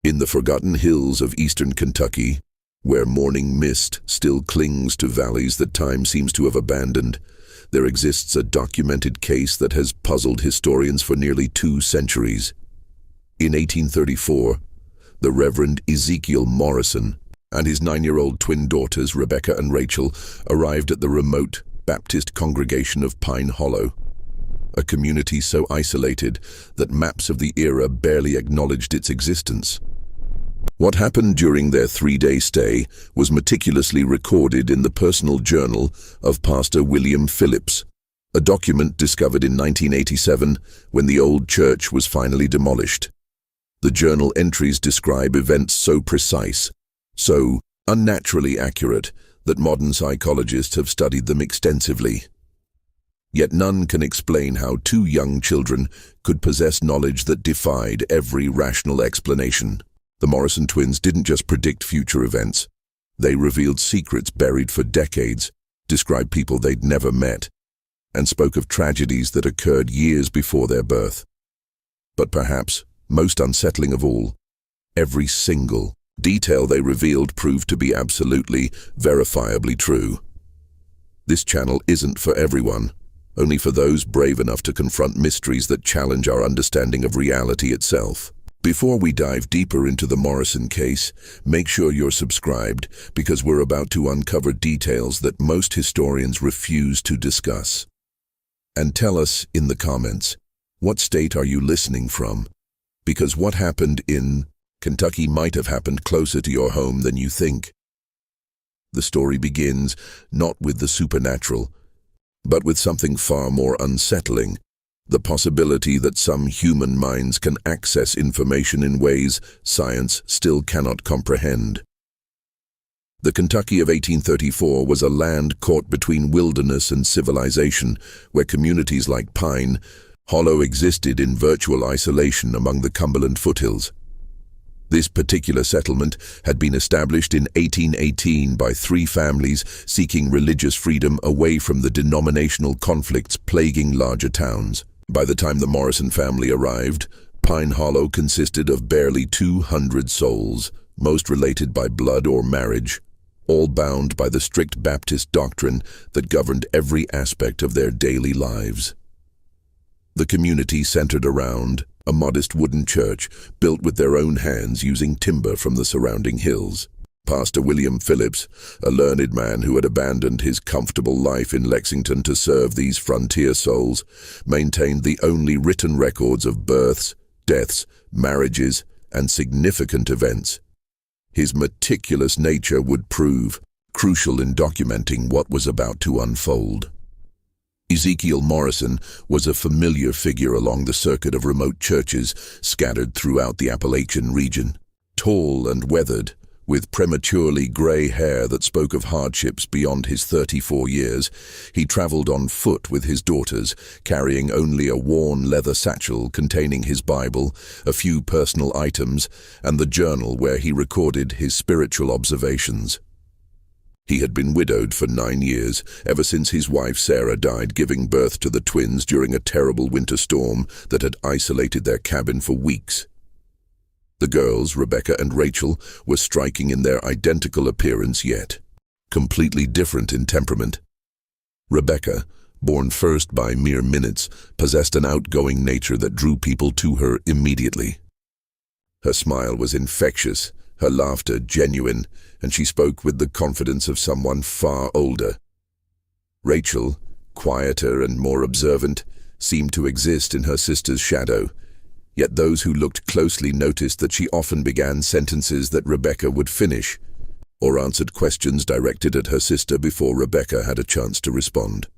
In the forgotten hills of eastern Kentucky, where morning mist still clings to valleys that time seems to have abandoned, there exists a documented case that has puzzled historians for nearly 2 centuries. In 1834, the Reverend Ezekiel Morrison and his 9-year-old twin daughters, Rebecca and Rachel, arrived at the remote Baptist congregation of Pine Hollow, a community so isolated that maps of the era barely acknowledged its existence. What happened during their 3-day stay was meticulously recorded in the personal journal of Pastor William Phillips, a document discovered in 1987 when the old church was finally demolished. The journal entries describe events so precise, so unnaturally accurate, that modern psychologists have studied them extensively. Yet none can explain how 2 young children could possess knowledge that defied every rational explanation. The Morrison twins didn't just predict future events. They revealed secrets buried for decades, described people they'd never met, and spoke of tragedies that occurred years before their birth. But perhaps, most unsettling of all, every single detail they revealed proved to be absolutely, verifiably true. This channel isn't for everyone, only for those brave enough to confront mysteries that challenge our understanding of reality itself. Before we dive deeper into the Morrison case, make sure you're subscribed, because we're about to uncover details that most historians refuse to discuss. And tell us in the comments, what state are you listening from? Because what happened in Kentucky might have happened closer to your home than you think. The story begins not with the supernatural, but with something far more unsettling: the possibility that some human minds can access information in ways science still cannot comprehend. The Kentucky of 1834 was a land caught between wilderness and civilization, where communities like Pine Hollow existed in virtual isolation among the Cumberland foothills. This particular settlement had been established in 1818 by 3 families seeking religious freedom away from the denominational conflicts plaguing larger towns. By the time the Morrison family arrived, Pine Hollow consisted of barely 200 souls, most related by blood or marriage, all bound by the strict Baptist doctrine that governed every aspect of their daily lives. The community centered around a modest wooden church built with their own hands using timber from the surrounding hills. Pastor William Phillips, a learned man who had abandoned his comfortable life in Lexington to serve these frontier souls, maintained the only written records of births, deaths, marriages, and significant events. His meticulous nature would prove crucial in documenting what was about to unfold. Ezekiel Morrison was a familiar figure along the circuit of remote churches scattered throughout the Appalachian region. Tall and weathered, with prematurely gray hair that spoke of hardships beyond his 34 years, he traveled on foot with his daughters, carrying only a worn leather satchel containing his Bible, a few personal items, and the journal where he recorded his spiritual observations. He had been widowed for 9 years, ever since his wife Sarah died giving birth to the twins during a terrible winter storm that had isolated their cabin for weeks. The girls, Rebecca and Rachel, were striking in their identical appearance yet completely different in temperament. Rebecca, born first by mere minutes, possessed an outgoing nature that drew people to her immediately. Her smile was infectious, her laughter genuine, and she spoke with the confidence of someone far older. Rachel, quieter and more observant, seemed to exist in her sister's shadow. Yet those who looked closely noticed that she often began sentences that Rebecca would finish, or answered questions directed at her sister before Rebecca had a chance to respond.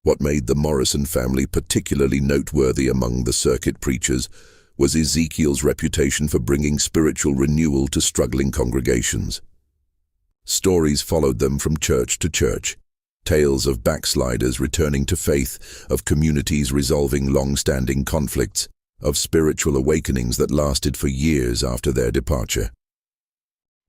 What made the Morrison family particularly noteworthy among the circuit preachers was Ezekiel's reputation for bringing spiritual renewal to struggling congregations. Stories followed them from church to church, tales of backsliders returning to faith, of communities resolving long-standing conflicts, of spiritual awakenings that lasted for years after their departure.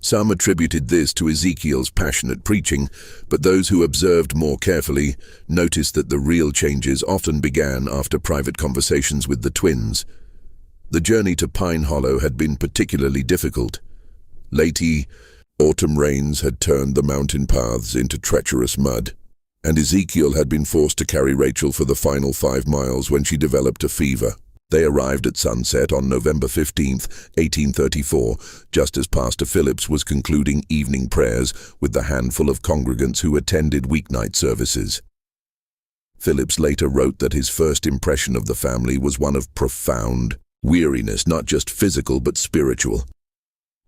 Some attributed this to Ezekiel's passionate preaching, but those who observed more carefully noticed that the real changes often began after private conversations with the twins. The journey to Pine Hollow had been particularly difficult. Late autumn rains had turned the mountain paths into treacherous mud, and Ezekiel had been forced to carry Rachel for the final 5 miles when she developed a fever. They arrived at sunset on November 15th, 1834, just as Pastor Phillips was concluding evening prayers with the handful of congregants who attended weeknight services. Phillips later wrote that his first impression of the family was one of profound weariness, not just physical but spiritual.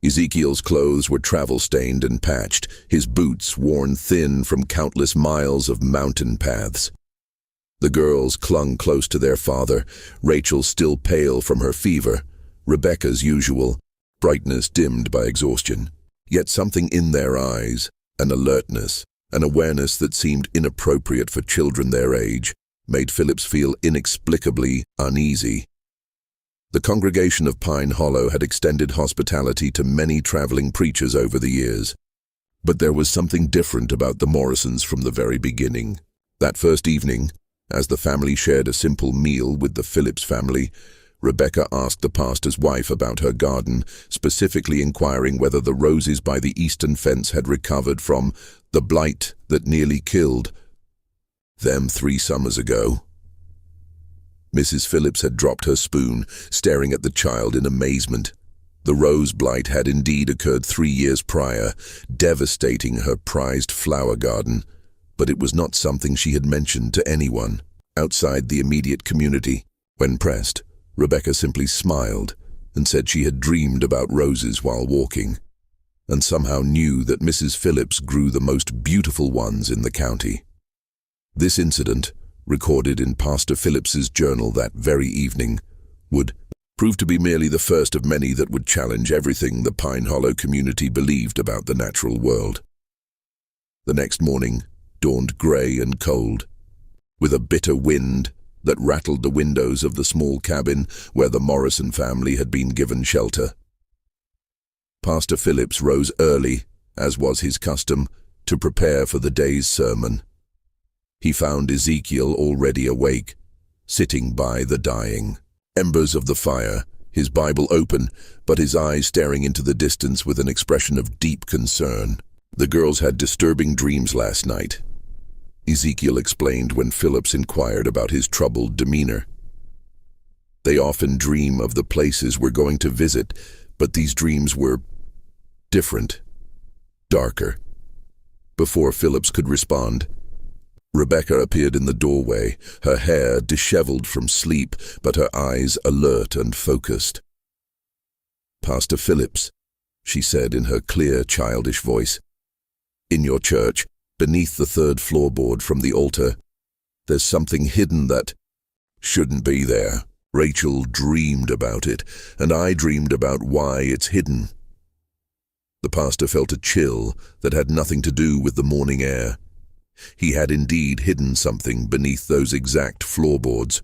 Ezekiel's clothes were travel-stained and patched, his boots worn thin from countless miles of mountain paths. The girls clung close to their father, Rachel still pale from her fever, Rebecca's usual brightness dimmed by exhaustion. Yet something in their eyes, an alertness, an awareness that seemed inappropriate for children their age, made Phillips feel inexplicably uneasy. The congregation of Pine Hollow had extended hospitality to many traveling preachers over the years. But there was something different about the Morrisons from the very beginning. That first evening, as the family shared a simple meal with the Phillips family, Rebecca asked the pastor's wife about her garden, specifically inquiring whether the roses by the eastern fence had recovered from the blight that nearly killed them 3 summers ago. Mrs. Phillips had dropped her spoon, staring at the child in amazement. The rose blight had indeed occurred 3 years prior, devastating her prized flower garden, but it was not something she had mentioned to anyone outside the immediate community. When pressed, Rebecca simply smiled and said she had dreamed about roses while walking, and somehow knew that Mrs. Phillips grew the most beautiful ones in the county. This incident, recorded in Pastor Phillips's journal that very evening, would prove to be merely the first of many that would challenge everything the Pine Hollow community believed about the natural world. The next morning dawned grey and cold, with a bitter wind that rattled the windows of the small cabin where the Morrison family had been given shelter. Pastor Phillips rose early, as was his custom, to prepare for the day's sermon. He found Ezekiel already awake, sitting by the dying embers of the fire, his Bible open, but his eyes staring into the distance with an expression of deep concern. "The girls had disturbing dreams last night," Ezekiel explained when Phillips inquired about his troubled demeanor. "They often dream of the places we're going to visit, but these dreams were different, darker." Before Phillips could respond, Rebecca appeared in the doorway, her hair disheveled from sleep, but her eyes alert and focused. "Pastor Phillips," she said in her clear, childish voice, "in your church, beneath the 3rd floorboard from the altar, there's something hidden that shouldn't be there. Rachel dreamed about it, and I dreamed about why it's hidden." The pastor felt a chill that had nothing to do with the morning air. He had indeed hidden something beneath those exact floorboards,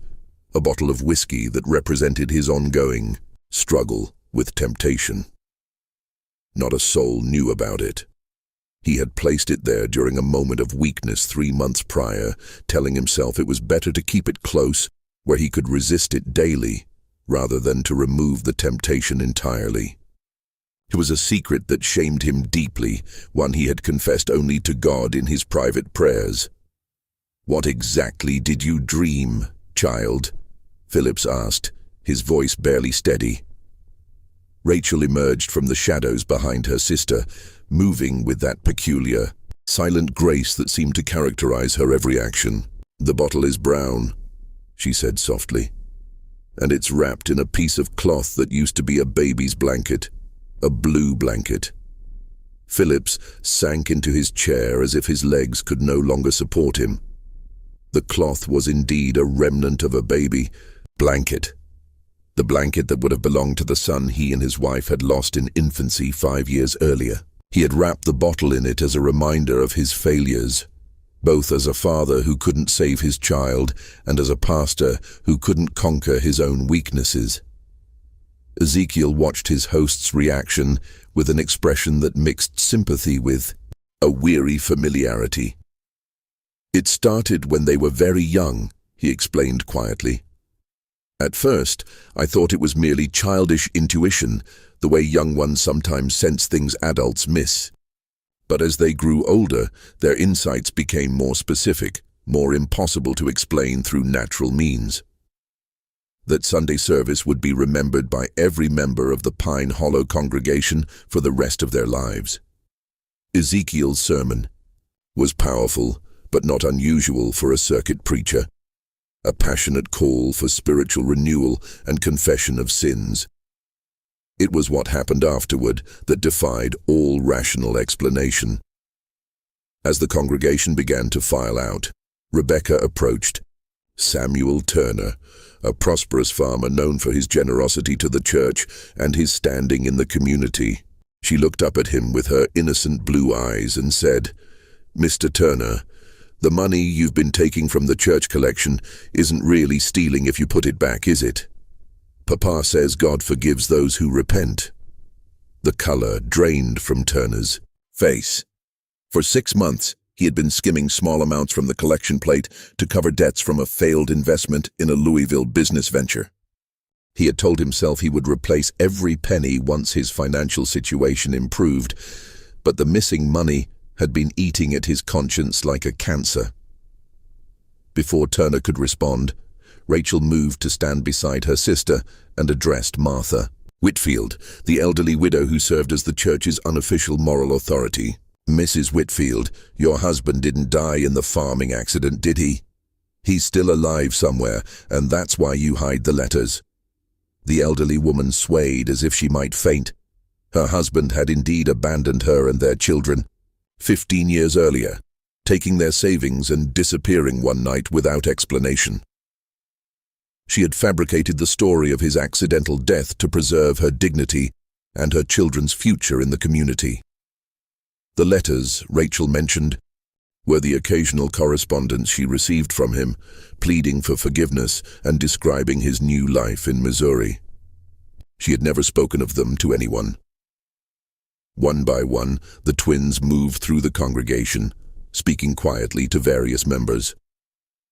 a bottle of whiskey that represented his ongoing struggle with temptation. Not a soul knew about it. He had placed it there during a moment of weakness 3 months prior, telling himself it was better to keep it close, where he could resist it daily, rather than to remove the temptation entirely. It was a secret that shamed him deeply, one he had confessed only to God in his private prayers. "What exactly did you dream, child?" Phillips asked, his voice barely steady. Rachel emerged from the shadows behind her sister, moving with that peculiar, silent grace that seemed to characterize her every action. "The bottle is brown," she said softly, "and it's wrapped in a piece of cloth that used to be a baby's blanket. A blue blanket." Phillips sank into his chair as if his legs could no longer support him. The cloth was indeed a remnant of a baby blanket. The blanket that would have belonged to the son he and his wife had lost in infancy 5 years earlier. He had wrapped the bottle in it as a reminder of his failures, both as a father who couldn't save his child and as a pastor who couldn't conquer his own weaknesses. Ezekiel watched his host's reaction with an expression that mixed sympathy with a weary familiarity. "It started when they were very young," he explained quietly. At first, I thought it was merely childish intuition, the way young ones sometimes sense things adults miss. But as they grew older, their insights became more specific, more impossible to explain through natural means. That Sunday service would be remembered by every member of the Pine Hollow congregation for the rest of their lives. Ezekiel's sermon was powerful, but not unusual for a circuit preacher. A passionate call for spiritual renewal and confession of sins. It was what happened afterward that defied all rational explanation. As the congregation began to file out, Rebecca approached. Samuel Turner, a prosperous farmer known for his generosity to the church and his standing in the community. She looked up at him with her innocent blue eyes and said, "Mr. Turner, the money you've been taking from the church collection isn't really stealing if you put it back, is it? Papa says God forgives those who repent." The color drained from Turner's face. For 6 months, he had been skimming small amounts from the collection plate to cover debts from a failed investment in a Louisville business venture. He had told himself he would replace every penny once his financial situation improved, but the missing money had been eating at his conscience like a cancer. Before Turner could respond, Rachel moved to stand beside her sister and addressed Martha Whitfield, the elderly widow who served as the church's unofficial moral authority. "Mrs. Whitfield, your husband didn't die in the farming accident, did he? He's still alive somewhere, and that's why you hide the letters." The elderly woman swayed as if she might faint. Her husband had indeed abandoned her and their children 15 years earlier, taking their savings and disappearing one night without explanation. She had fabricated the story of his accidental death to preserve her dignity and her children's future in the community. The letters, Rachel mentioned, were the occasional correspondence she received from him, pleading for forgiveness and describing his new life in Missouri. She had never spoken of them to anyone. One by one, the twins moved through the congregation, speaking quietly to various members.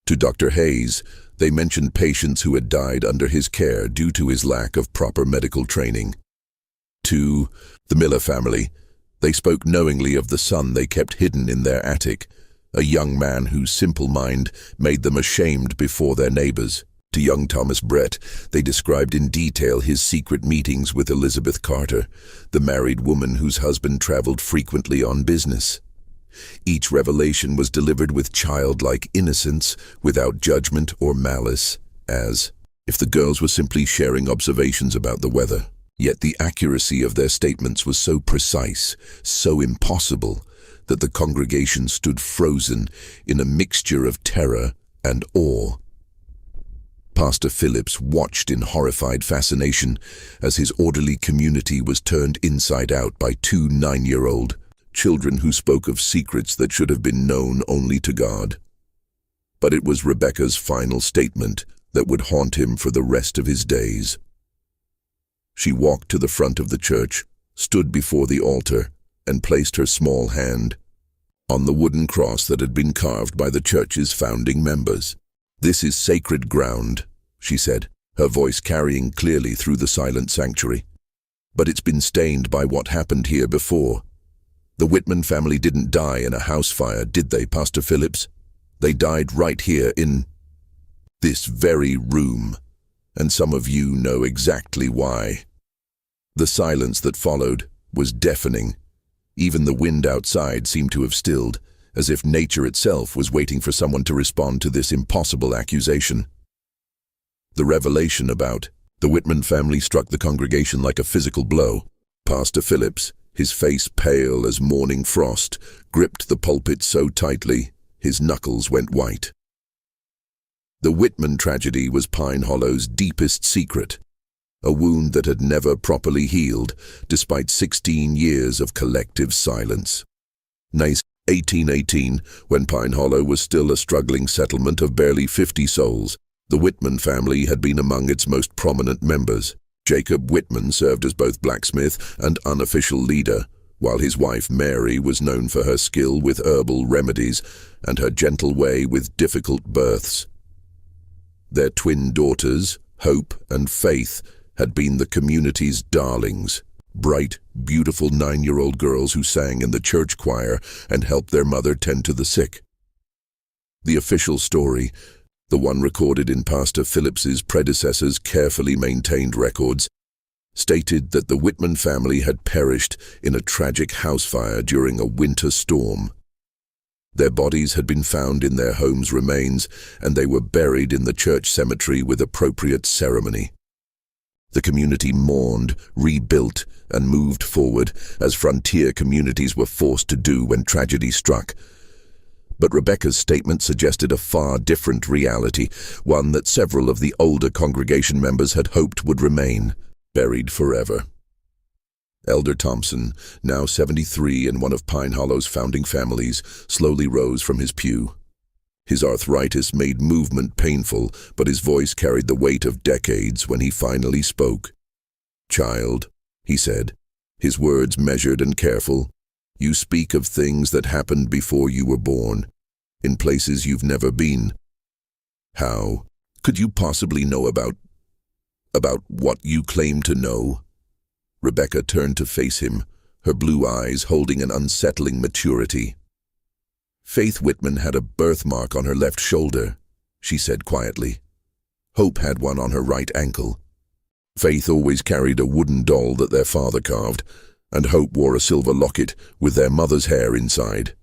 To Dr. Hayes, they mentioned patients who had died under his care due to his lack of proper medical training. To the Miller family, they spoke knowingly of the son they kept hidden in their attic, a young man whose simple mind made them ashamed before their neighbors. To young Thomas Brett, they described in detail his secret meetings with Elizabeth Carter, the married woman whose husband traveled frequently on business. Each revelation was delivered with childlike innocence, without judgment or malice, as if the girls were simply sharing observations about the weather. Yet the accuracy of their statements was so precise, so impossible, that the congregation stood frozen in a mixture of terror and awe. Pastor Phillips watched in horrified fascination as his orderly community was turned inside out by 2 9-year-old children who spoke of secrets that should have been known only to God. But it was Rebecca's final statement that would haunt him for the rest of his days. She walked to the front of the church, stood before the altar, and placed her small hand on the wooden cross that had been carved by the church's founding members. "This is sacred ground," she said, her voice carrying clearly through the silent sanctuary. "But it's been stained by what happened here before. The Whitman family didn't die in a house fire, did they, Pastor Phillips? They died right here in this very room, and some of you know exactly why." The silence that followed was deafening. Even the wind outside seemed to have stilled, as if nature itself was waiting for someone to respond to this impossible accusation. The revelation about the Whitman family struck the congregation like a physical blow. Pastor Phillips, his face pale as morning frost, gripped the pulpit so tightly his knuckles went white. The Whitman tragedy was Pine Hollow's deepest secret, a wound that had never properly healed despite 16 years of collective silence. Naames, 1818, when Pine Hollow was still a struggling settlement of barely 50 souls, the Whitman family had been among its most prominent members. Jacob Whitman served as both blacksmith and unofficial leader, while his wife Mary was known for her skill with herbal remedies and her gentle way with difficult births. Their twin daughters, Hope and Faith had been the community's darlings, bright, beautiful 9-year-old girls who sang in the church choir and helped their mother tend to the sick. The official story, the one recorded in Pastor Phillips's predecessor's carefully maintained records, stated that the Whitman family had perished in a tragic house fire during a winter storm. Their bodies had been found in their home's remains, and they were buried in the church cemetery with appropriate ceremony. The community mourned, rebuilt, and moved forward, as frontier communities were forced to do when tragedy struck. But Rebecca's statement suggested a far different reality, one that several of the older congregation members had hoped would remain, buried forever. Elder Thompson, now 73 and one of Pine Hollow's founding families, slowly rose from his pew. His arthritis made movement painful, but his voice carried the weight of decades when he finally spoke. "Child," he said, his words measured and careful, "you speak of things that happened before you were born, in places you've never been. How could you possibly know about what you claim to know?" Rebecca turned to face him, her blue eyes holding an unsettling maturity. "Faith Whitman had a birthmark on her left shoulder," she said quietly. "Hope had one on her right ankle. Faith always carried a wooden doll that their father carved, and Hope wore a silver locket with their mother's hair inside.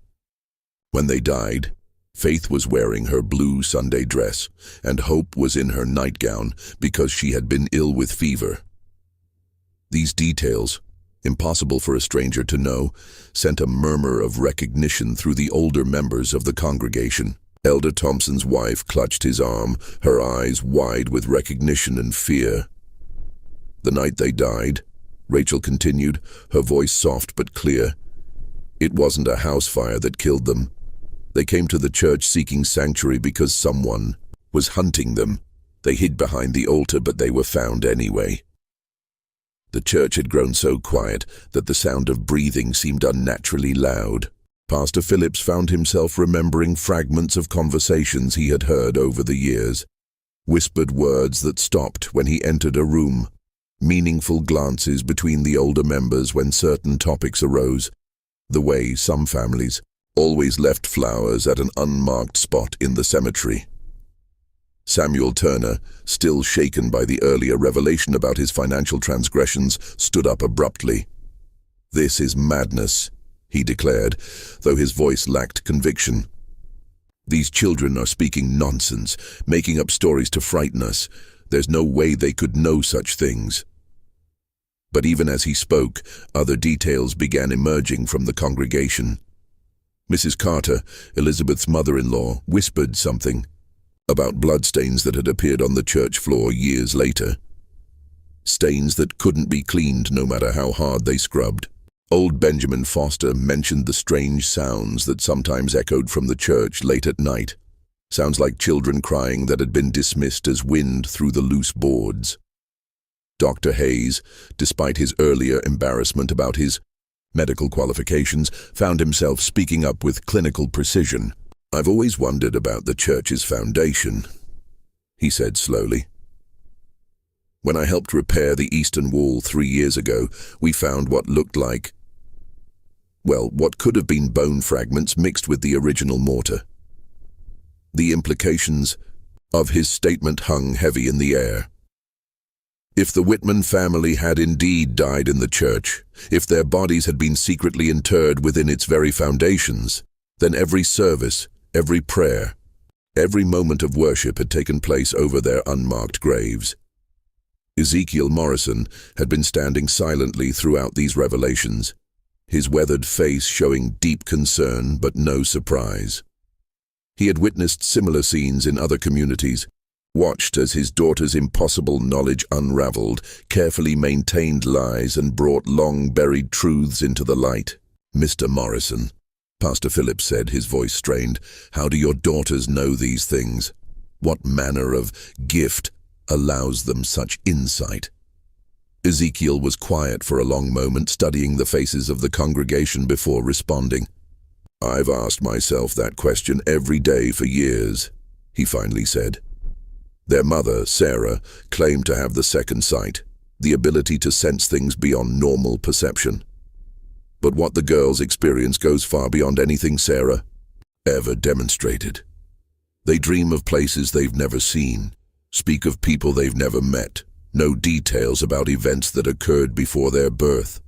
When they died, Faith was wearing her blue Sunday dress, and Hope was in her nightgown because she had been ill with fever." These details, impossible for a stranger to know, sent a murmur of recognition through the older members of the congregation. Elder Thompson's wife clutched his arm, her eyes wide with recognition and fear. "The night they died," Rachel continued, her voice soft but clear, "it wasn't a house fire that killed them. They came to the church seeking sanctuary because someone was hunting them. They hid behind the altar, but they were found anyway." The church had grown so quiet that the sound of breathing seemed unnaturally loud. Pastor Phillips found himself remembering fragments of conversations he had heard over the years, whispered words that stopped when he entered a room, meaningful glances between the older members when certain topics arose, the way some families always left flowers at an unmarked spot in the cemetery. Samuel Turner, still shaken by the earlier revelation about his financial transgressions, stood up abruptly. "This is madness," he declared, though his voice lacked conviction. "These children are speaking nonsense, making up stories to frighten us. There's no way they could know such things." But even as he spoke, other details began emerging from the congregation. Mrs. Carter, Elizabeth's mother-in-law, whispered something about bloodstains that had appeared on the church floor years later. Stains that couldn't be cleaned no matter how hard they scrubbed. Old Benjamin Foster mentioned the strange sounds that sometimes echoed from the church late at night. Sounds like children crying that had been dismissed as wind through the loose boards. Dr. Hayes, despite his earlier embarrassment about his medical qualifications, found himself speaking up with clinical precision. "I've always wondered about the church's foundation," he said slowly. "When I helped repair the eastern wall 3 years ago, we found what looked like, what could have been bone fragments mixed with the original mortar. The implications of his statement hung heavy in the air. If the Whitman family had indeed died in the church, if their bodies had been secretly interred within its very foundations, then every service, every prayer, every moment of worship had taken place over their unmarked graves. Ezekiel Morrison had been standing silently throughout these revelations, his weathered face showing deep concern but no surprise. He had witnessed similar scenes in other communities, watched as his daughter's impossible knowledge unraveled, carefully maintained lies and brought long-buried truths into the light. "Mr. Morrison," Pastor Phillips said, his voice strained, "how do your daughters know these things? What manner of gift allows them such insight?" Ezekiel was quiet for a long moment, studying the faces of the congregation before responding. "I've asked myself that question every day for years," he finally said. Their mother, Sarah, claimed to have the second sight, the ability to sense things beyond normal perception. But what the girls experience goes far beyond anything Sarah ever demonstrated. They dream of places they've never seen, speak of people they've never met, know details about events that occurred before their birth.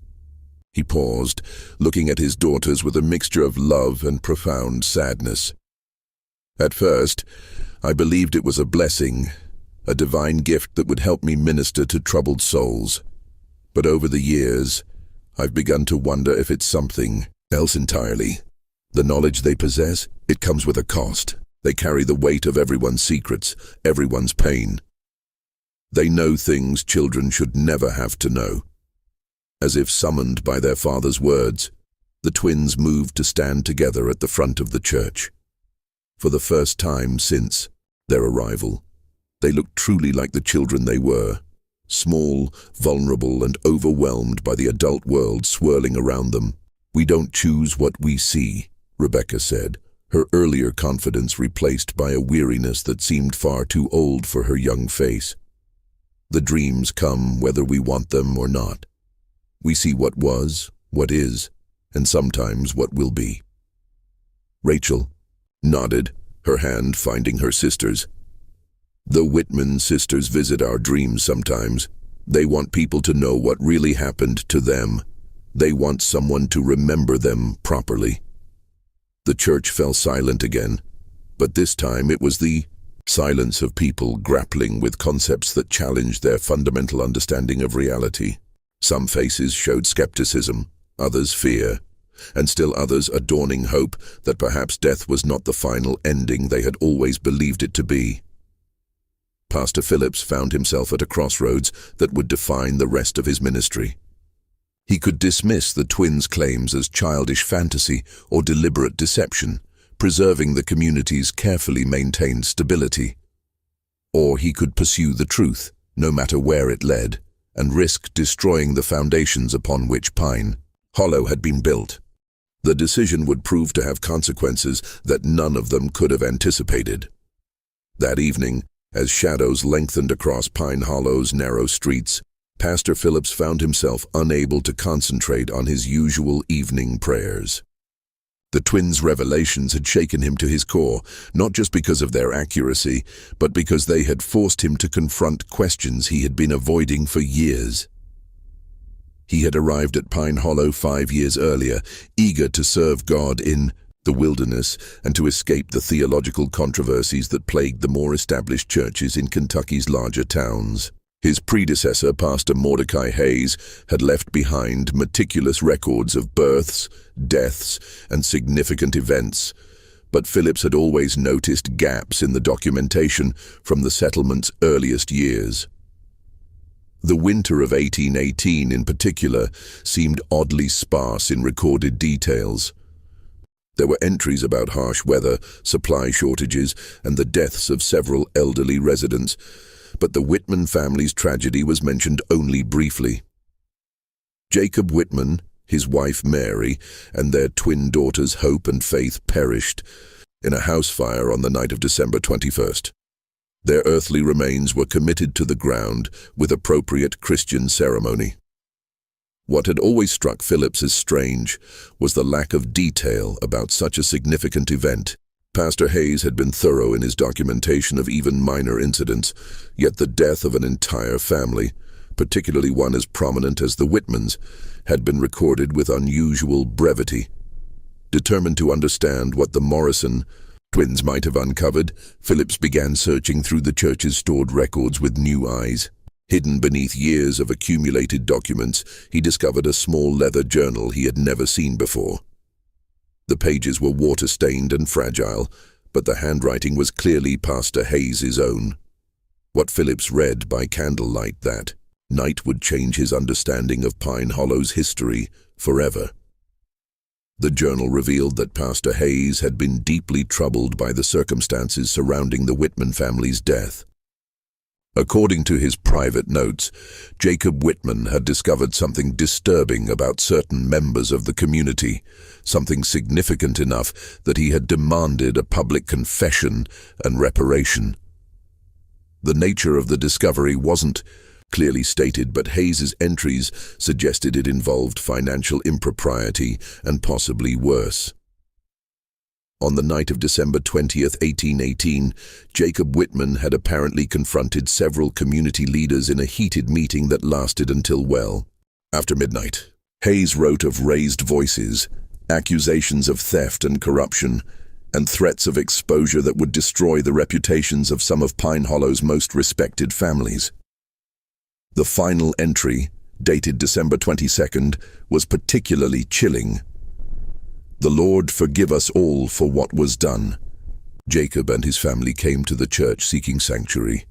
He paused, looking at his daughters with a mixture of love and profound sadness. At first, I believed it was a blessing, a divine gift that would help me minister to troubled souls. But over the years, I've begun to wonder if it's something else entirely. The knowledge they possess, it comes with a cost. They carry the weight of everyone's secrets, everyone's pain. They know things children should never have to know. As if summoned by their father's words, the twins moved to stand together at the front of the church. For the first time since their arrival, they looked truly like the children they were, small, vulnerable, and overwhelmed by the adult world swirling around them. "We don't choose what we see," Rebecca said, her earlier confidence replaced by a weariness that seemed far too old for her young face. "The dreams come whether we want them or not. We see what was, what is, and sometimes what will be." Rachel nodded, her hand finding her sister's. "The Whitman sisters visit our dreams sometimes. They want people to know what really happened to them. They want someone to remember them properly." The church fell silent again, but this time it was the silence of people grappling with concepts that challenged their fundamental understanding of reality. Some faces showed skepticism, others fear, and still others a dawning hope that perhaps death was not the final ending they had always believed it to be. Pastor Phillips found himself at a crossroads that would define the rest of his ministry. He could dismiss the twins' claims as childish fantasy or deliberate deception, preserving the community's carefully maintained stability. Or he could pursue the truth, no matter where it led, and risk destroying the foundations upon which Pine Hollow had been built. The decision would prove to have consequences that none of them could have anticipated. That evening, as shadows lengthened across Pine Hollow's narrow streets, Pastor Phillips found himself unable to concentrate on his usual evening prayers. The twins' revelations had shaken him to his core, not just because of their accuracy, but because they had forced him to confront questions he had been avoiding for years. He had arrived at Pine Hollow 5 years earlier, eager to serve God in the wilderness and to escape the theological controversies that plagued the more established churches in Kentucky's larger towns. His predecessor, Pastor Mordecai Hayes, had left behind meticulous records of births, deaths, and significant events, but Phillips had always noticed gaps in the documentation from the settlement's earliest years. The winter of 1818 in particular seemed oddly sparse in recorded details. There were entries about harsh weather, supply shortages, and the deaths of several elderly residents, but the Whitman family's tragedy was mentioned only briefly. Jacob Whitman, his wife Mary, and their twin daughters Hope and Faith perished in a house fire on the night of December 21st. Their earthly remains were committed to the ground with appropriate Christian ceremony. What had always struck Phillips as strange was the lack of detail about such a significant event. Pastor Hayes had been thorough in his documentation of even minor incidents, yet the death of an entire family, particularly one as prominent as the Whitmans, had been recorded with unusual brevity. Determined to understand what the Morrison twins might have uncovered, Phillips began searching through the church's stored records with new eyes. Hidden beneath years of accumulated documents, he discovered a small leather journal he had never seen before. The pages were water-stained and fragile, but the handwriting was clearly Pastor Hayes's own. What Phillips read by candlelight that night would change his understanding of Pine Hollow's history forever. The journal revealed that Pastor Hayes had been deeply troubled by the circumstances surrounding the Whitman family's death. According to his private notes, Jacob Whitman had discovered something disturbing about certain members of the community, something significant enough that he had demanded a public confession and reparation. The nature of the discovery wasn't clearly stated, but Hayes's entries suggested it involved financial impropriety and possibly worse. On the night of December 20th, 1818, Jacob Whitman had apparently confronted several community leaders in a heated meeting that lasted until well after midnight. Hayes wrote of raised voices, accusations of theft and corruption, and threats of exposure that would destroy the reputations of some of Pine Hollow's most respected families. The final entry, dated December 22nd, was particularly chilling. "The Lord forgive us all for what was done." Jacob and his family came to the church seeking sanctuary,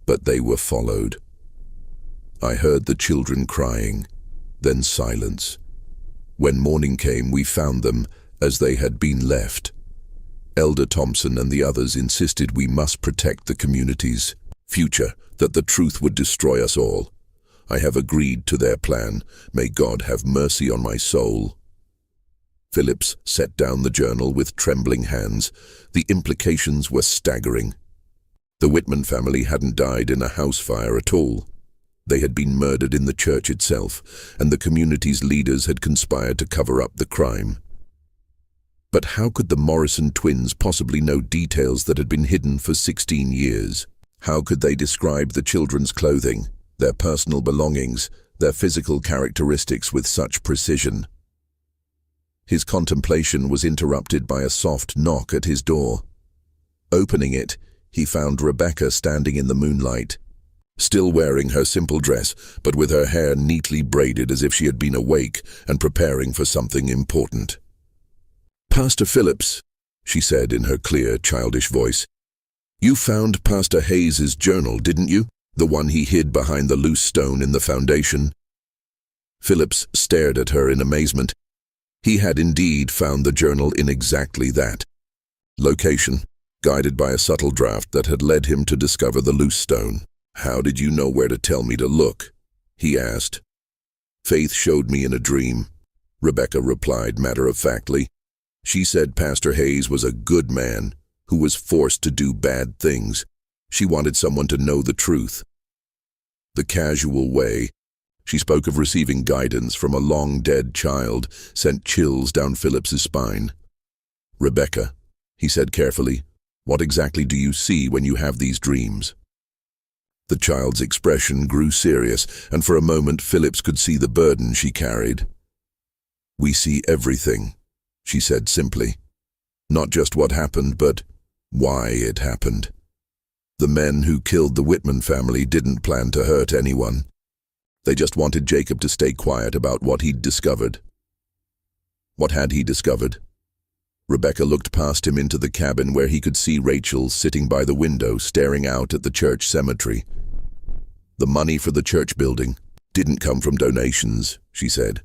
but they were followed. "I heard the children crying, then silence. When morning came, we found them as they had been left. Elder Thompson and the others insisted we must protect the community's future, that the truth would destroy us all. I have agreed to their plan. May God have mercy on my soul." Phillips set down the journal with trembling hands. The implications were staggering. The Whitman family hadn't died in a house fire at all. They had been murdered in the church itself, and the community's leaders had conspired to cover up the crime. But how could the Morrison twins possibly know details that had been hidden for 16 years? How could they describe the children's clothing, their personal belongings, their physical characteristics with such precision? His contemplation was interrupted by a soft knock at his door. Opening it, he found Rebecca standing in the moonlight, still wearing her simple dress, but with her hair neatly braided as if she had been awake and preparing for something important. "Pastor Phillips," she said in her clear, childish voice, "you found Pastor Hayes's journal, didn't you? The one he hid behind the loose stone in the foundation?" Phillips stared at her in amazement. He had indeed found the journal in exactly that location, guided by a subtle draft that had led him to discover the loose stone. "How did you know where to tell me to look?" he asked. "Faith showed me in a dream," Rebecca replied matter-of-factly. "She said Pastor Hayes was a good man who was forced to do bad things. She wanted someone to know the truth." The casual way she spoke of receiving guidance from a long-dead child sent chills down Phillips's spine. "Rebecca," he said carefully, "what exactly do you see when you have these dreams?" The child's expression grew serious, and for a moment Phillips could see the burden she carried. "We see everything," she said simply. "Not just what happened, but why it happened. The men who killed the Whitman family didn't plan to hurt anyone. They just wanted Jacob to stay quiet about what he'd discovered." "What had he discovered?" Rebecca looked past him into the cabin where he could see Rachel sitting by the window staring out at the church cemetery. "The money for the church building didn't come from donations," she said.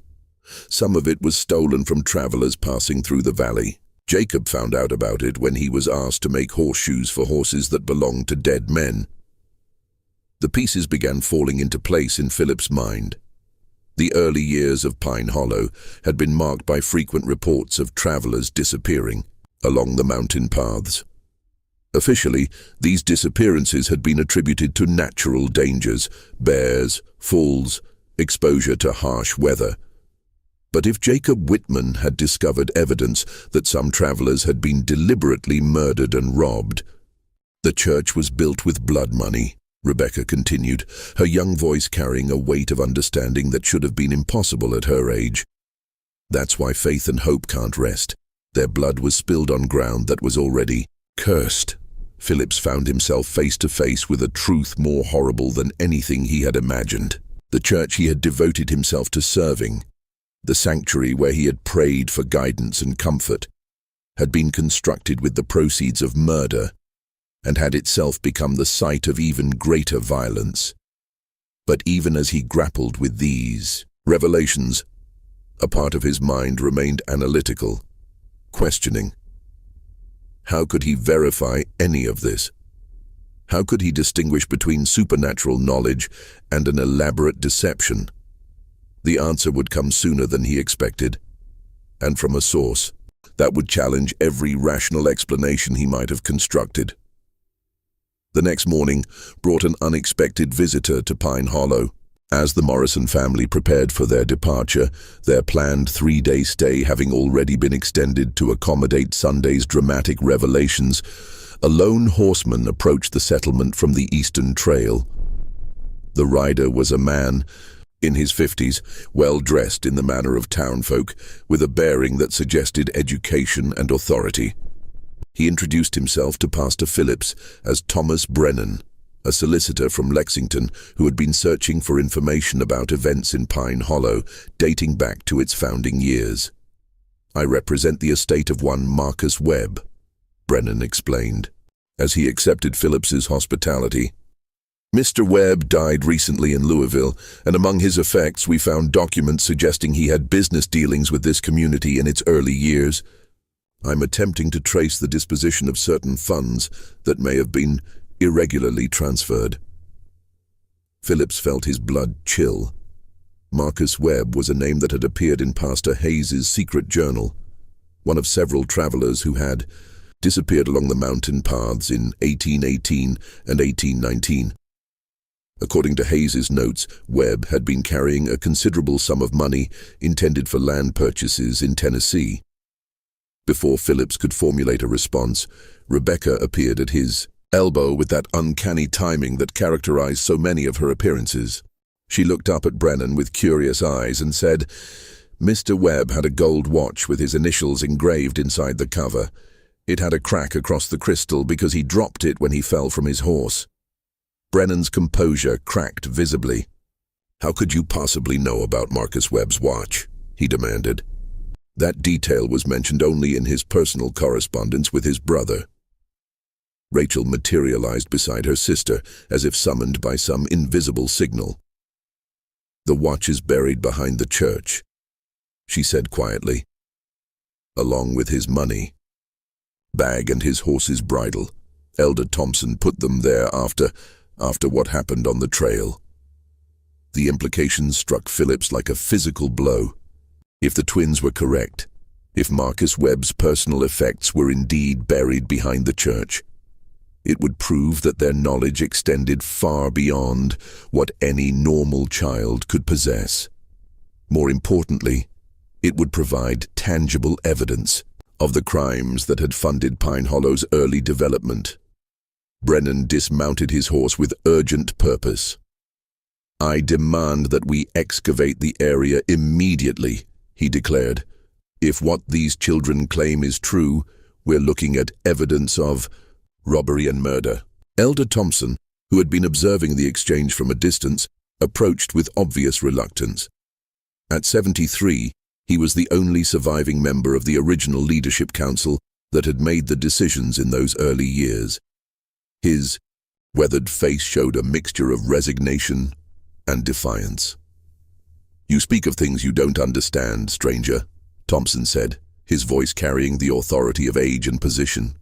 "Some of it was stolen from travelers passing through the valley. Jacob found out about it when he was asked to make horseshoes for horses that belonged to dead men." The pieces began falling into place in Philip's mind. The early years of Pine Hollow had been marked by frequent reports of travelers disappearing along the mountain paths. Officially, these disappearances had been attributed to natural dangers, bears, falls, exposure to harsh weather. But if Jacob Whitman had discovered evidence that some travelers had been deliberately murdered and robbed, the church was built with blood money, Rebecca continued, her young voice carrying a weight of understanding that should have been impossible at her age. "That's why faith and hope can't rest. Their blood was spilled on ground that was already cursed." Phillips found himself face to face with a truth more horrible than anything he had imagined. The church he had devoted himself to serving, the sanctuary where he had prayed for guidance and comfort, had been constructed with the proceeds of murder and had itself become the site of even greater violence. But even as he grappled with these revelations, a part of his mind remained analytical, questioning. How could he verify any of this? How could he distinguish between supernatural knowledge and an elaborate deception? The answer would come sooner than he expected, and from a source that would challenge every rational explanation he might have constructed. The next morning brought an unexpected visitor to Pine Hollow. As the Morrison family prepared for their departure, their planned 3-day stay having already been extended to accommodate Sunday's dramatic revelations, a lone horseman approached the settlement from the Eastern Trail. The rider was a man in his 50s, well-dressed in the manner of townfolk, with a bearing that suggested education and authority. He introduced himself to Pastor Phillips as Thomas Brennan, a solicitor from Lexington who had been searching for information about events in Pine Hollow dating back to its founding years. "I represent the estate of one Marcus Webb," Brennan explained, as he accepted Phillips's hospitality. "Mr. Webb died recently in Louisville, and among his effects we found documents suggesting he had business dealings with this community in its early years. I'm attempting to trace the disposition of certain funds that may have been irregularly transferred." Phillips felt his blood chill. Marcus Webb was a name that had appeared in Pastor Hayes's secret journal, one of several travelers who had disappeared along the mountain paths in 1818 and 1819. According to Hayes's notes, Webb had been carrying a considerable sum of money intended for land purchases in Tennessee. Before Phillips could formulate a response, Rebecca appeared at his elbow with that uncanny timing that characterized so many of her appearances. She looked up at Brennan with curious eyes and said, "Mr. Webb had a gold watch with his initials engraved inside the cover. It had a crack across the crystal because he dropped it when he fell from his horse." Brennan's composure cracked visibly. "How could you possibly know about Marcus Webb's watch?" he demanded. "That detail was mentioned only in his personal correspondence with his brother." Rachel materialized beside her sister, as if summoned by some invisible signal. "The watch is buried behind the church," she said quietly, "along with his money. Bag and his horse's bridle. Elder Thompson put them there after what happened on the trail." The implications struck Phillips like a physical blow. If the twins were correct, if Marcus Webb's personal effects were indeed buried behind the church, it would prove that their knowledge extended far beyond what any normal child could possess. More importantly, it would provide tangible evidence of the crimes that had funded Pine Hollow's early development. Brennan dismounted his horse with urgent purpose. "I demand that we excavate the area immediately," he declared. "If what these children claim is true, we're looking at evidence of robbery and murder." Elder Thompson, who had been observing the exchange from a distance, approached with obvious reluctance. At 73, he was the only surviving member of the original leadership council that had made the decisions in those early years. His weathered face showed a mixture of resignation and defiance. "You speak of things you don't understand, stranger," Thompson said, his voice carrying the authority of age and position.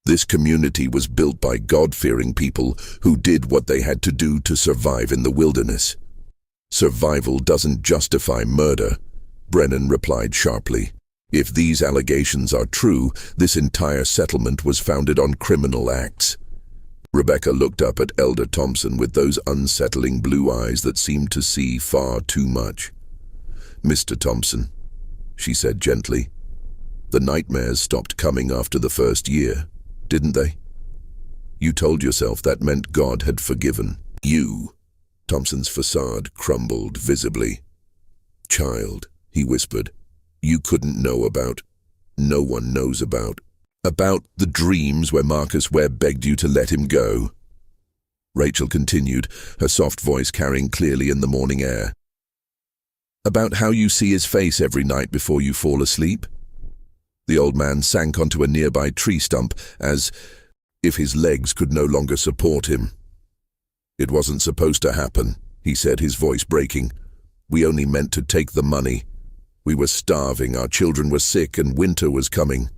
"This community was built by God-fearing people who did what they had to do to survive in the wilderness. Survival doesn't justify murder," Brennan replied sharply. "If these allegations are true, this entire settlement was founded on criminal acts." Rebecca looked up at Elder Thompson with those unsettling blue eyes that seemed to see far too much. "Mr. Thompson," she said gently, "the nightmares stopped coming after the first year, didn't they? You told yourself that meant God had forgiven you." Thompson's facade crumbled visibly. "Child," he whispered, "you couldn't know about, no one knows about the dreams where Marcus Webb begged you to let him go." Rachel continued, her soft voice carrying clearly in the morning air. "About how you see his face every night before you fall asleep?" The old man sank onto a nearby tree stump as if his legs could no longer support him. "It wasn't supposed to happen," he said, his voice breaking. "We only meant to take the money. We were starving, our children were sick, and winter was coming.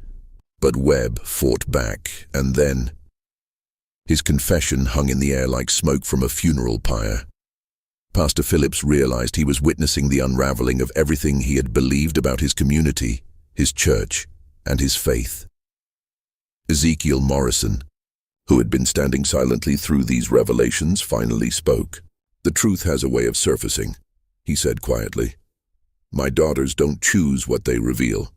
But Webb fought back, and then—" His confession hung in the air like smoke from a funeral pyre. Pastor Phillips realized he was witnessing the unraveling of everything he had believed about his community, his church, and his faith. Ezekiel Morrison, who had been standing silently through these revelations, finally spoke. "The truth has a way of surfacing," he said quietly. "My daughters don't choose what they reveal.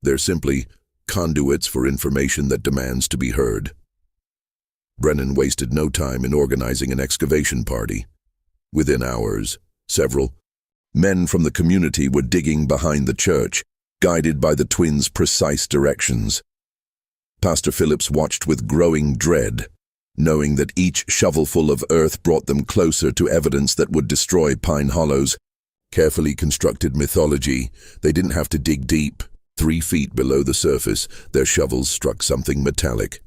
They're simply conduits for information that demands to be heard." Brennan wasted no time in organizing an excavation party. Within hours, several men from the community were digging behind the church, guided by the twins' precise directions. Pastor Phillips watched with growing dread, knowing that each shovelful of earth brought them closer to evidence that would destroy Pine Hollow's carefully constructed mythology. They didn't have to dig deep. 3 feet below the surface, their shovels struck something metallic.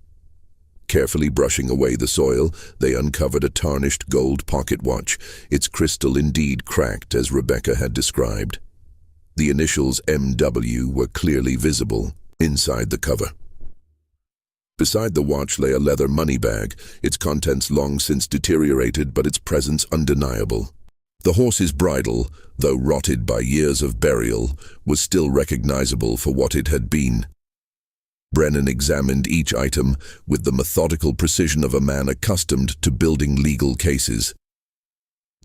Carefully brushing away the soil, they uncovered a tarnished gold pocket watch, its crystal indeed cracked as Rebecca had described. The initials MW were clearly visible inside the cover. Beside the watch lay a leather money bag, its contents long since deteriorated but its presence undeniable. The horse's bridle, though rotted by years of burial, was still recognizable for what it had been. Brennan examined each item with the methodical precision of a man accustomed to building legal cases.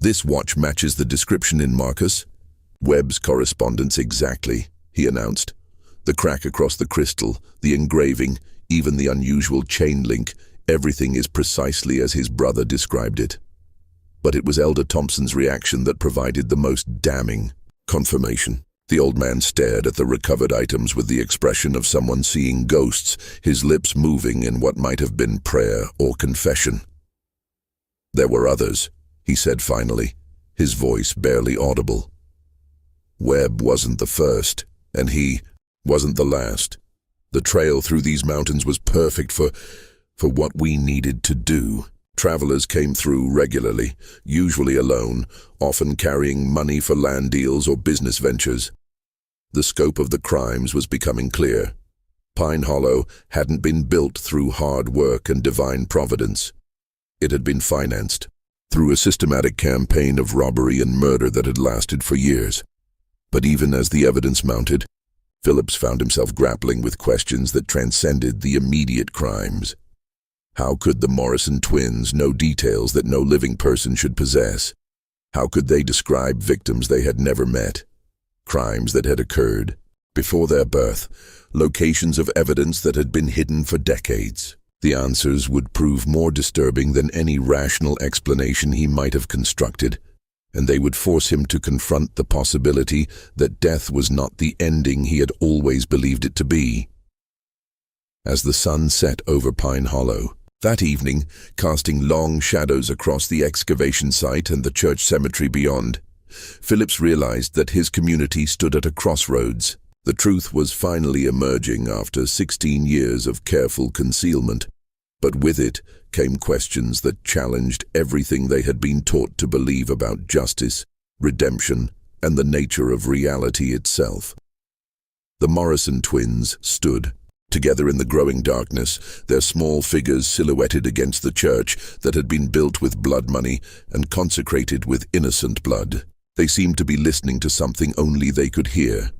"This watch matches the description in Marcus Webb's correspondence exactly," he announced. "The crack across the crystal, the engraving, even the unusual chain link, everything is precisely as his brother described it." But it was Elder Thompson's reaction that provided the most damning confirmation. The old man stared at the recovered items with the expression of someone seeing ghosts, his lips moving in what might have been prayer or confession. "There were others," he said finally, his voice barely audible. "Webb wasn't the first, and he wasn't the last. The trail through these mountains was perfect for what we needed to do. Travelers came through regularly, usually alone, often carrying money for land deals or business ventures. The scope of the crimes was becoming clear. Pine Hollow hadn't been built through hard work and divine providence. It had been financed through a systematic campaign of robbery and murder that had lasted for years. But even as the evidence mounted, Phillips found himself grappling with questions that transcended the immediate crimes. How could the Morrison twins know details that no living person should possess? How could they describe victims they had never met? Crimes that had occurred before their birth, locations of evidence that had been hidden for decades. The answers would prove more disturbing than any rational explanation he might have constructed, and they would force him to confront the possibility that death was not the ending he had always believed it to be. As the sun set over Pine Hollow, that evening, casting long shadows across the excavation site and the church cemetery beyond, Phillips realized that his community stood at a crossroads. The truth was finally emerging after 16 years of careful concealment, but with it came questions that challenged everything they had been taught to believe about justice, redemption, and the nature of reality itself. The Morrison twins stood together in the growing darkness, their small figures silhouetted against the church that had been built with blood money and consecrated with innocent blood. They seemed to be listening to something only they could hear,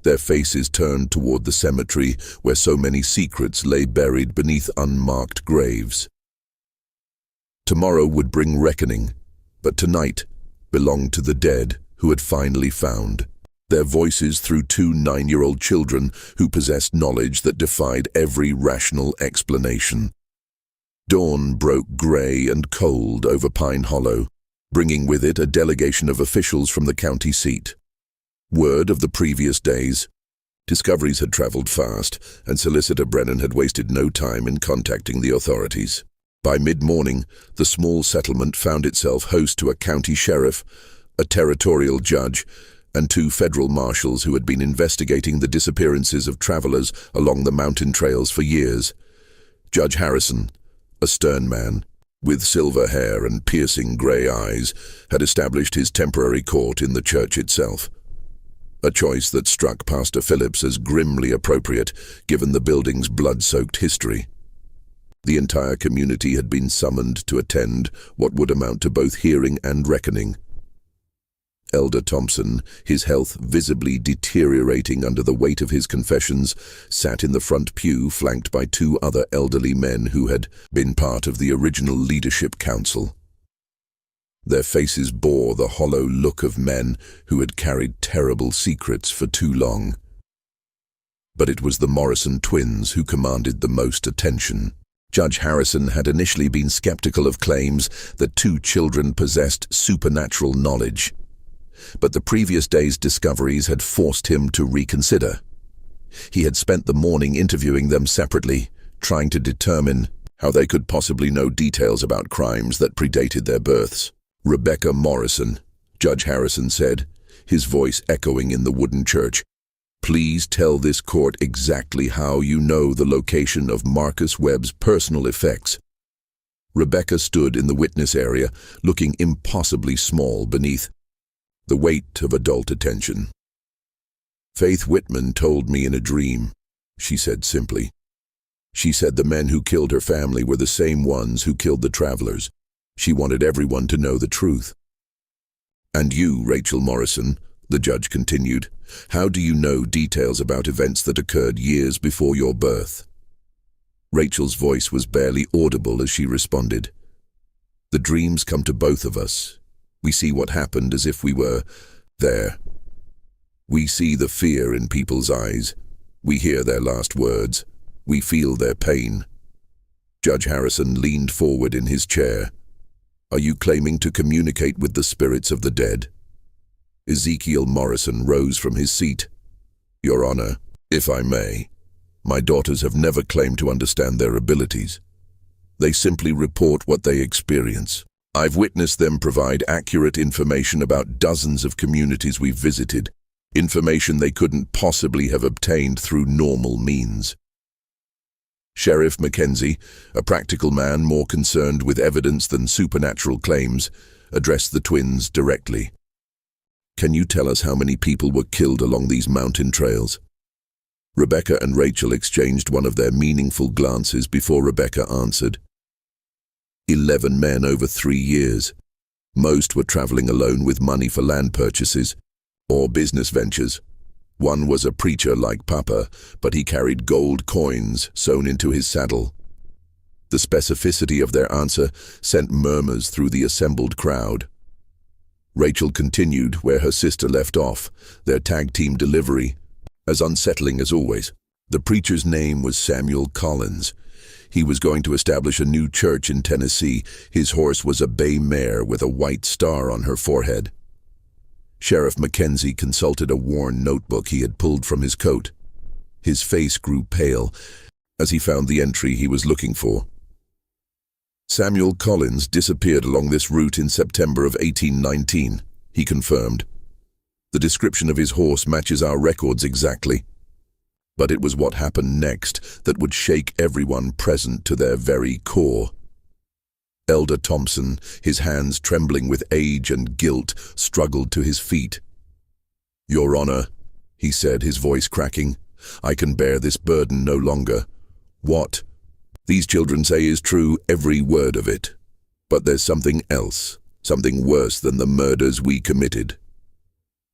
their faces turned toward the cemetery where so many secrets lay buried beneath unmarked graves. Tomorrow would bring reckoning, but tonight belonged to the dead who had finally found their voices through 2 9-year-old children who possessed knowledge that defied every rational explanation. Dawn broke gray and cold over Pine Hollow, bringing with it a delegation of officials from the county seat. Word of the previous days. Discoveries had traveled fast, and Solicitor Brennan had wasted no time in contacting the authorities. By mid-morning, the small settlement found itself host to a county sheriff, a territorial judge, and 2 federal marshals who had been investigating the disappearances of travelers along the mountain trails for years. Judge Harrison, a stern man, with silver hair and piercing gray eyes, had established his temporary court in the church itself. A choice that struck Pastor Phillips as grimly appropriate, given the building's blood-soaked history. The entire community had been summoned to attend what would amount to both hearing and reckoning. Elder Thompson, his health visibly deteriorating under the weight of his confessions, sat in the front pew flanked by two other elderly men who had been part of the original leadership council. Their faces bore the hollow look of men who had carried terrible secrets for too long. But it was the Morrison twins who commanded the most attention. Judge Harrison had initially been skeptical of claims that two children possessed supernatural knowledge, but the previous day's discoveries had forced him to reconsider. He had spent the morning interviewing them separately, trying to determine how they could possibly know details about crimes that predated their births. "Rebecca Morrison," Judge Harrison said, his voice echoing in the wooden church. "Please tell this court exactly how you know the location of Marcus Webb's personal effects." Rebecca stood in the witness area, looking impossibly small beneath the weight of adult attention. "Faith Whitman told me in a dream," she said simply. "She said the men who killed her family were the same ones who killed the travelers. She wanted everyone to know the truth." "And you, Rachel Morrison," the judge continued, "how do you know details about events that occurred years before your birth?" Rachel's voice was barely audible as she responded. "The dreams come to both of us. We see what happened as if we were there. We see the fear in people's eyes. We hear their last words. We feel their pain." Judge Harrison leaned forward in his chair. "Are you claiming to communicate with the spirits of the dead?" Ezekiel Morrison rose from his seat. "Your Honor, if I may, my daughters have never claimed to understand their abilities. They simply report what they experience. I've witnessed them provide accurate information about dozens of communities we've visited, information they couldn't possibly have obtained through normal means." Sheriff Mackenzie, a practical man more concerned with evidence than supernatural claims, addressed the twins directly. "Can you tell us how many people were killed along these mountain trails?" Rebecca and Rachel exchanged one of their meaningful glances before Rebecca answered. 11 men over 3 years. Most were traveling alone with money for land purchases or business ventures. One was a preacher like Papa, but he carried gold coins sewn into his saddle. The specificity of their answer sent murmurs through the assembled crowd. Rachel continued where her sister left off, their tag-team delivery, as unsettling as always. The preacher's name was Samuel Collins. He was going to establish a new church in Tennessee. His horse was a bay mare with a white star on her forehead. Sheriff Mackenzie consulted a worn notebook he had pulled from his coat. His face grew pale as he found the entry he was looking for. "Samuel Collins disappeared along this route in September of 1819, he confirmed. "The description of his horse matches our records exactly." But it was what happened next that would shake everyone present to their very core. Elder Thompson, his hands trembling with age and guilt, struggled to his feet. "Your Honor," he said, his voice cracking, "I can bear this burden no longer. What these children say is true, every word of it. But there's something else, something worse than the murders we committed."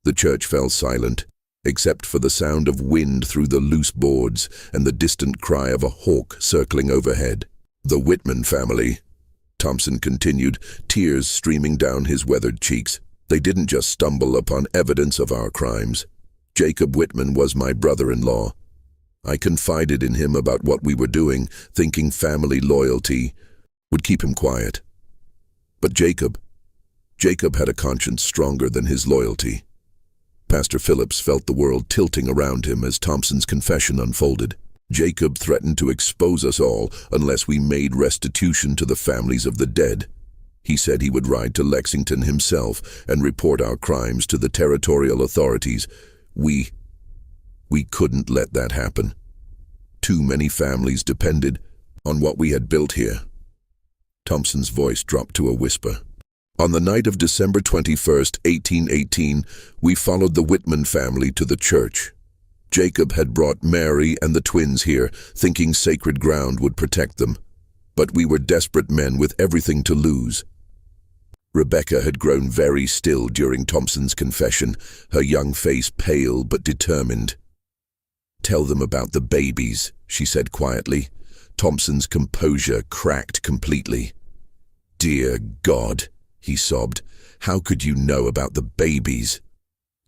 The church fell silent, except for the sound of wind through the loose boards and the distant cry of a hawk circling overhead. "The Whitman family," Thompson continued, tears streaming down his weathered cheeks. "They didn't just stumble upon evidence of our crimes. Jacob Whitman was my brother-in-law. I confided in him about what we were doing, thinking family loyalty would keep him quiet. But Jacob had a conscience stronger than his loyalty." Pastor Phillips felt the world tilting around him as Thompson's confession unfolded. "Jacob threatened to expose us all unless we made restitution to the families of the dead. He said he would ride to Lexington himself and report our crimes to the territorial authorities. We couldn't let that happen. Too many families depended on what we had built here." Thompson's voice dropped to a whisper. "On the night of December 21st, 1818, we followed the Whitman family to the church. Jacob had brought Mary and the twins here, thinking sacred ground would protect them. But we were desperate men with everything to lose. Rebecca had grown very still during Thompson's confession, her young face pale but determined. "Tell them about the babies," she said quietly. Thompson's composure cracked completely. "Dear God," he sobbed, "how could you know about the babies?"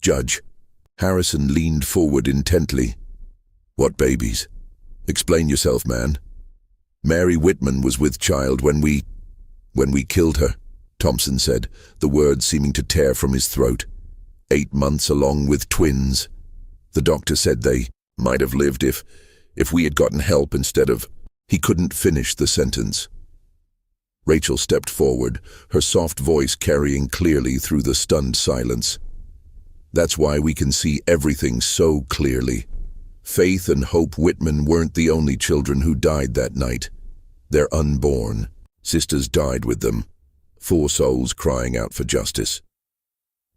"Judge." Harrison leaned forward intently. "What babies? Explain yourself, man." "Mary Whitman was with child when we killed her," Thompson said, the words seeming to tear from his throat. 8 months along with twins. The doctor said they might have lived if we had gotten help instead of—" He couldn't finish the sentence. Rachel stepped forward, her soft voice carrying clearly through the stunned silence. "That's why we can see everything so clearly. Faith and Hope Whitman weren't the only children who died that night. They're unborn. Sisters died with them. 4 souls crying out for justice."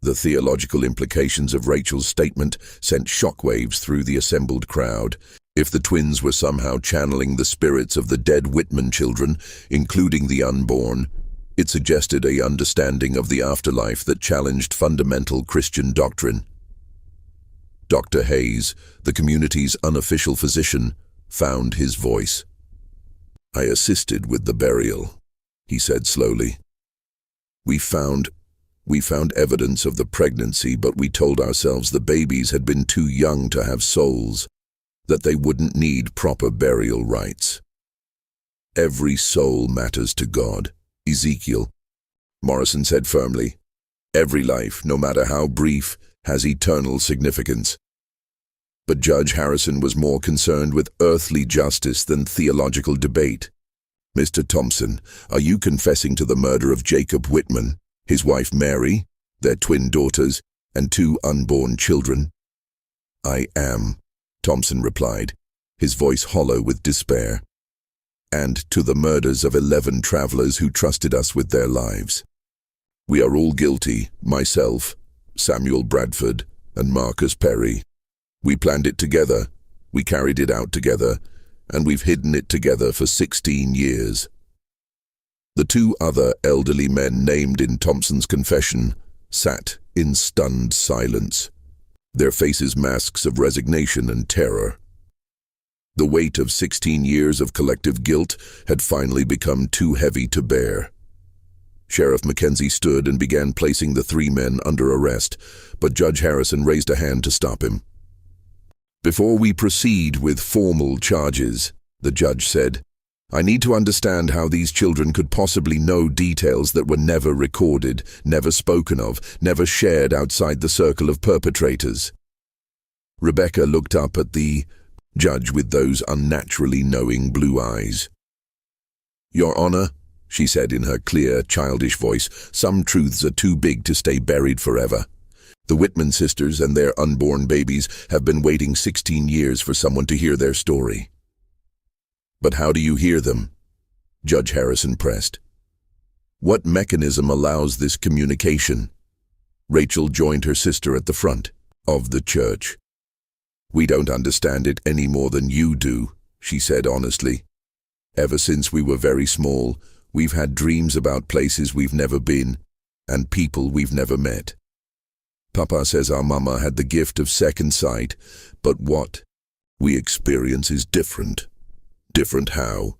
The theological implications of Rachel's statement sent shockwaves through the assembled crowd. If the twins were somehow channeling the spirits of the dead Whitman children, including the unborn, it suggested an understanding of the afterlife that challenged fundamental Christian doctrine. Dr. Hayes, the community's unofficial physician, found his voice. "I assisted with the burial," he said slowly. We found evidence of the pregnancy, but we told ourselves the babies had been too young to have souls, that they wouldn't need proper burial rites. Every soul matters to God, Ezekiel, Morrison said firmly. Every life, no matter how brief, has eternal significance. But Judge Harrison was more concerned with earthly justice than theological debate. "Mr. Thompson, are you confessing to the murder of Jacob Whitman, his wife Mary, their twin daughters, and 2 unborn children?" "I am," Thompson replied, his voice hollow with despair. "And to the murders of 11 travelers who trusted us with their lives. We are all guilty, myself, Samuel Bradford, and Marcus Perry. We planned it together, we carried it out together, and we've hidden it together for 16 years. The 2 other elderly men named in Thompson's confession sat in stunned silence, their faces masks of resignation and terror. The weight of 16 years of collective guilt had finally become too heavy to bear. Sheriff Mackenzie stood and began placing the 3 men under arrest, but Judge Harrison raised a hand to stop him. "Before we proceed with formal charges," the judge said, "I need to understand how these children could possibly know details that were never recorded, never spoken of, never shared outside the circle of perpetrators." Rebecca looked up at the judge with those unnaturally knowing blue eyes. "Your Honor," she said in her clear, childish voice, "some truths are too big to stay buried forever. The Whitman sisters and their unborn babies have been waiting 16 years for someone to hear their story." "But how do you hear them?" Judge Harrison pressed. "What mechanism allows this communication?" Rachel joined her sister at the front of the church. "We don't understand it any more than you do," she said honestly. "Ever since we were very small, we've had dreams about places we've never been and people we've never met. Papa says our mama had the gift of second sight, but what we experience is different." "Different how?"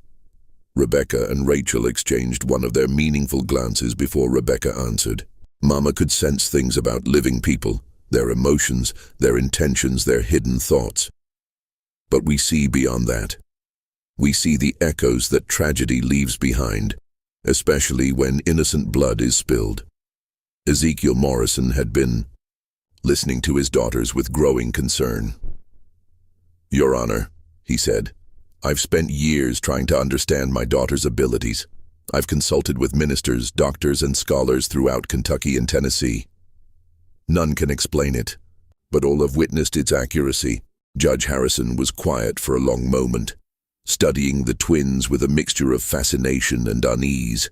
Rebecca and Rachel exchanged one of their meaningful glances before Rebecca answered. "Mama could sense things about living people, their emotions, their intentions, their hidden thoughts. But we see beyond that. We see the echoes that tragedy leaves behind, especially when innocent blood is spilled." Ezekiel Morrison had been listening to his daughters with growing concern. "Your Honor," he said, "I've spent years trying to understand my daughter's abilities. I've consulted with ministers, doctors, and scholars throughout Kentucky and Tennessee. None can explain it, but all have witnessed its accuracy." Judge Harrison was quiet for a long moment, studying the twins with a mixture of fascination and unease.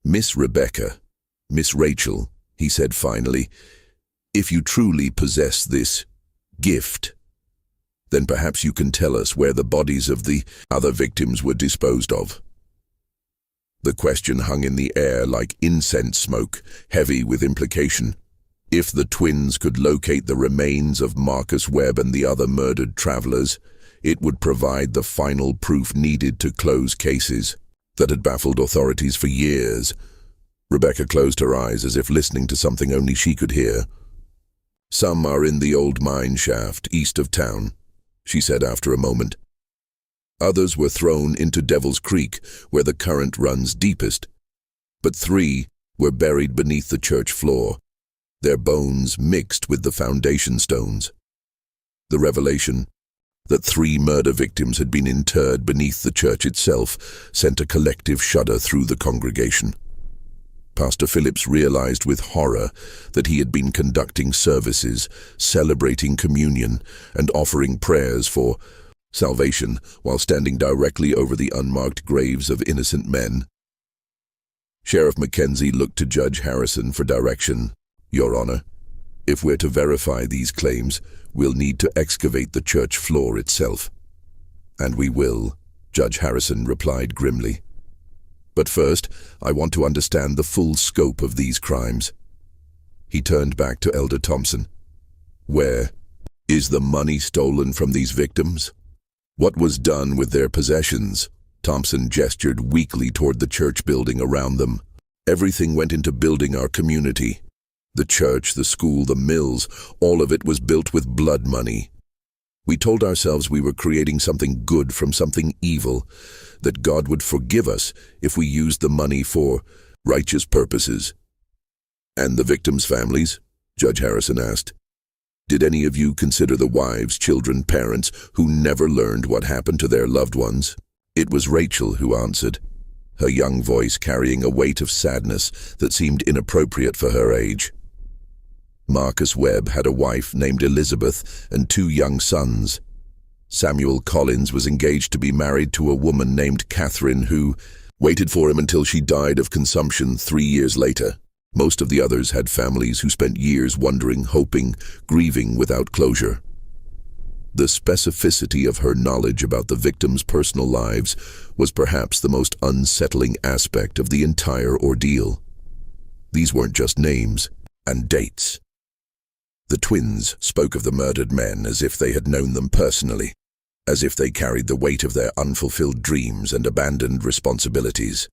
"Miss Rebecca, Miss Rachel," he said finally, "if you truly possess this gift, then perhaps you can tell us where the bodies of the other victims were disposed of." The question hung in the air like incense smoke, heavy with implication. If the twins could locate the remains of Marcus Webb and the other murdered travelers, it would provide the final proof needed to close cases that had baffled authorities for years. Rebecca closed her eyes as if listening to something only she could hear. "Some are in the old mine shaft east of town," she said after a moment. "Others were thrown into Devil's Creek, where the current runs deepest. But 3 were buried beneath the church floor, their bones mixed with the foundation stones." The revelation that 3 murder victims had been interred beneath the church itself sent a collective shudder through the congregation. Pastor Phillips realized with horror that he had been conducting services, celebrating communion, and offering prayers for salvation while standing directly over the unmarked graves of innocent men. Sheriff Mackenzie looked to Judge Harrison for direction. "Your Honor, if we're to verify these claims, we'll need to excavate the church floor itself." "And we will," Judge Harrison replied grimly. "But first, I want to understand the full scope of these crimes." He turned back to Elder Thompson. "Where is the money stolen from these victims? What was done with their possessions?" Thompson gestured weakly toward the church building around them. "Everything went into building our community. The church, the school, the mills, all of it was built with blood money. We told ourselves we were creating something good from something evil, that God would forgive us if we used the money for righteous purposes." "And the victims' families?" Judge Harrison asked. "Did any of you consider the wives, children, parents who never learned what happened to their loved ones?" It was Rachel who answered, her young voice carrying a weight of sadness that seemed inappropriate for her age. "Marcus Webb had a wife named Elizabeth and 2 young sons. Samuel Collins was engaged to be married to a woman named Catherine who waited for him until she died of consumption 3 years later. Most of the others had families who spent years wondering, hoping, grieving without closure." The specificity of her knowledge about the victims' personal lives was perhaps the most unsettling aspect of the entire ordeal. These weren't just names and dates. The twins spoke of the murdered men as if they had known them personally, as if they carried the weight of their unfulfilled dreams and abandoned responsibilities.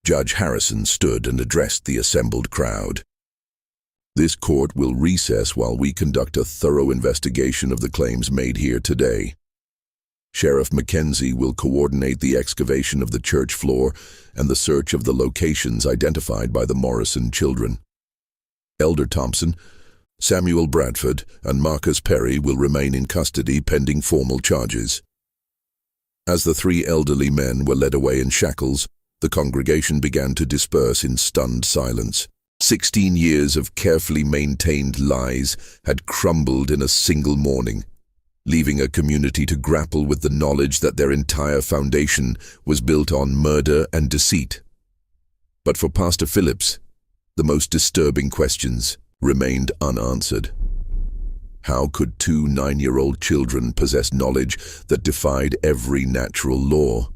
Judge Harrison stood and addressed the assembled crowd. "This court will recess while we conduct a thorough investigation of the claims made here today. Sheriff Mackenzie will coordinate the excavation of the church floor and the search of the locations identified by the Morrison children. Elder Thompson, Samuel Bradford, and Marcus Perry will remain in custody pending formal charges." As the 3 elderly men were led away in shackles, the congregation began to disperse in stunned silence. 16 years of carefully maintained lies had crumbled in a single morning, leaving a community to grapple with the knowledge that their entire foundation was built on murder and deceit. But for Pastor Phillips, the most disturbing questions remained unanswered. How could 2 9-year-old children possess knowledge that defied every natural law?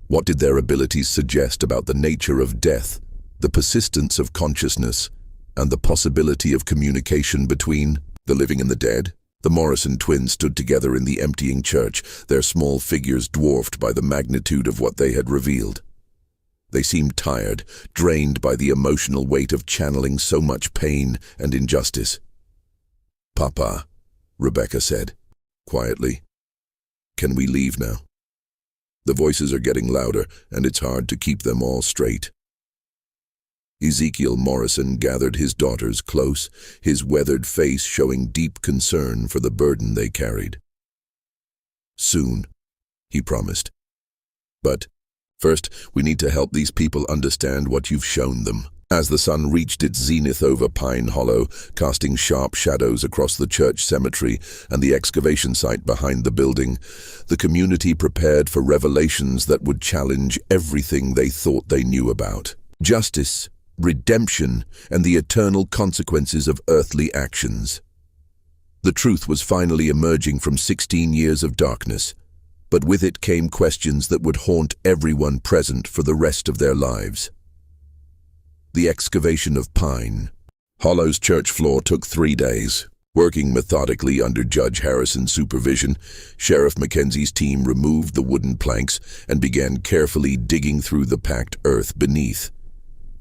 What did their abilities suggest about the nature of death, the persistence of consciousness, and the possibility of communication between the living and the dead? The Morrison twins stood together in the emptying church, their small figures dwarfed by the magnitude of what they had revealed. They seemed tired, drained by the emotional weight of channeling so much pain and injustice. "Papa," Rebecca said, quietly, "can we leave now? The voices are getting louder, and it's hard to keep them all straight." Ezekiel Morrison gathered his daughters close, his weathered face showing deep concern for the burden they carried. "Soon," he promised. "But first, we need to help these people understand what you've shown them." As the sun reached its zenith over Pine Hollow, casting sharp shadows across the church cemetery and the excavation site behind the building, the community prepared for revelations that would challenge everything they thought they knew about. Justice, redemption, and the eternal consequences of earthly actions. The truth was finally emerging from 16 years of darkness. but with it came questions that would haunt everyone present for the rest of their lives. The excavation of Pine Hollow's church floor took 3 days. Working methodically under Judge Harrison's supervision, Sheriff Mackenzie's team removed the wooden planks and began carefully digging through the packed earth beneath.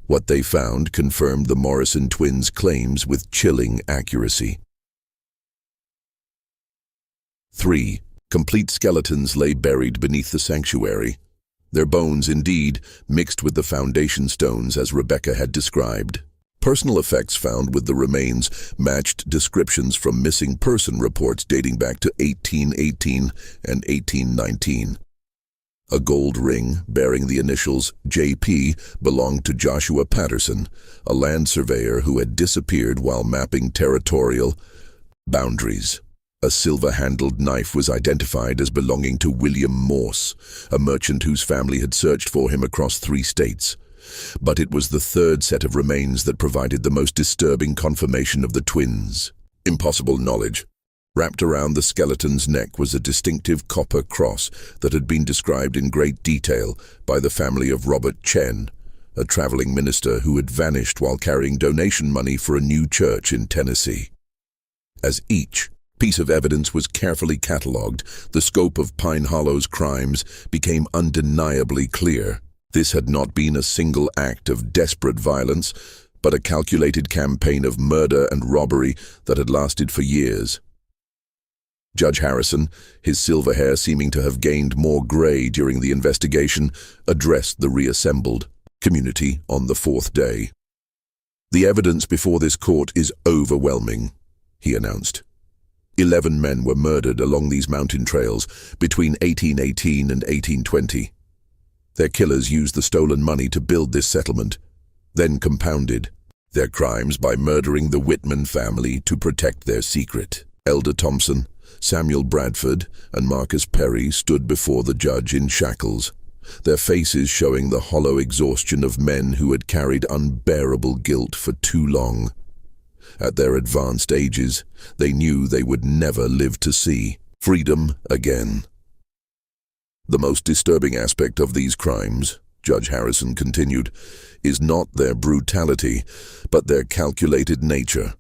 What they found confirmed the Morrison twins' claims with chilling accuracy. 3. Complete skeletons lay buried beneath the sanctuary. Their bones, indeed, mixed with the foundation stones as Rebecca had described. Personal effects found with the remains matched descriptions from missing person reports dating back to 1818 and 1819. A gold ring bearing the initials J.P. belonged to Joshua Patterson, a land surveyor who had disappeared while mapping territorial boundaries. A silver-handled knife was identified as belonging to William Morse, a merchant whose family had searched for him across 3 states. But it was the third set of remains that provided the most disturbing confirmation of the twins. Impossible knowledge. Wrapped around the skeleton's neck was a distinctive copper cross that had been described in great detail by the family of Robert Chen, a traveling minister who had vanished while carrying donation money for a new church in Tennessee. As each piece of evidence was carefully catalogued, the scope of Pine Hollow's crimes became undeniably clear. This had not been a single act of desperate violence, but a calculated campaign of murder and robbery that had lasted for years. Judge Harrison, his silver hair seeming to have gained more gray during the investigation, addressed the reassembled community on the 4th day. "The evidence before this court is overwhelming," he announced. 11 men were murdered along these mountain trails between 1818 and 1820. Their killers used the stolen money to build this settlement, then compounded their crimes by murdering the Whitman family to protect their secret. Elder Thompson, Samuel Bradford, and Marcus Perry stood before the judge in shackles, their faces showing the hollow exhaustion of men who had carried unbearable guilt for too long. At their advanced ages, they knew they would never live to see freedom again. "The most disturbing aspect of these crimes," Judge Harrison continued, "is not their brutality, but their calculated nature.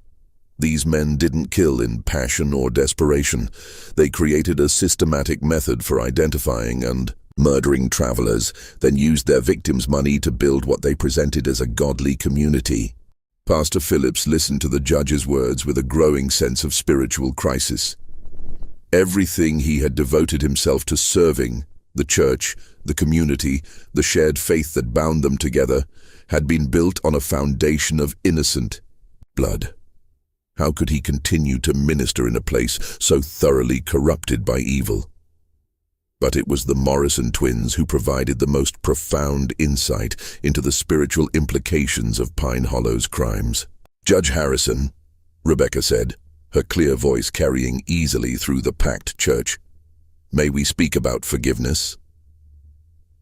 These men didn't kill in passion or desperation. They created a systematic method for identifying and murdering travelers, then used their victims' money to build what they presented as a godly community." Pastor Phillips listened to the judge's words with a growing sense of spiritual crisis. Everything he had devoted himself to serving, the church, the community, the shared faith that bound them together, had been built on a foundation of innocent blood. How could he continue to minister in a place so thoroughly corrupted by evil? But it was the Morrison twins who provided the most profound insight into the spiritual implications of Pine Hollow's crimes. "Judge Harrison," Rebecca said, her clear voice carrying easily through the packed church, "may we speak about forgiveness?"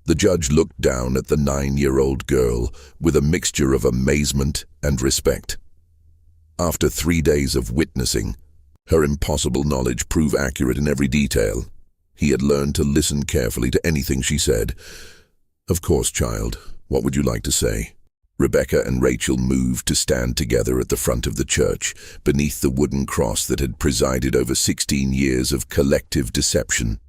The judge looked down at the 9-year-old girl with a mixture of amazement and respect. After 3 days of witnessing, her impossible knowledge proved accurate in every detail. He had learned to listen carefully to anything she said. "Of course, child. What would you like to say?" Rebecca and Rachel moved to stand together at the front of the church, beneath the wooden cross that had presided over 16 years of collective deception.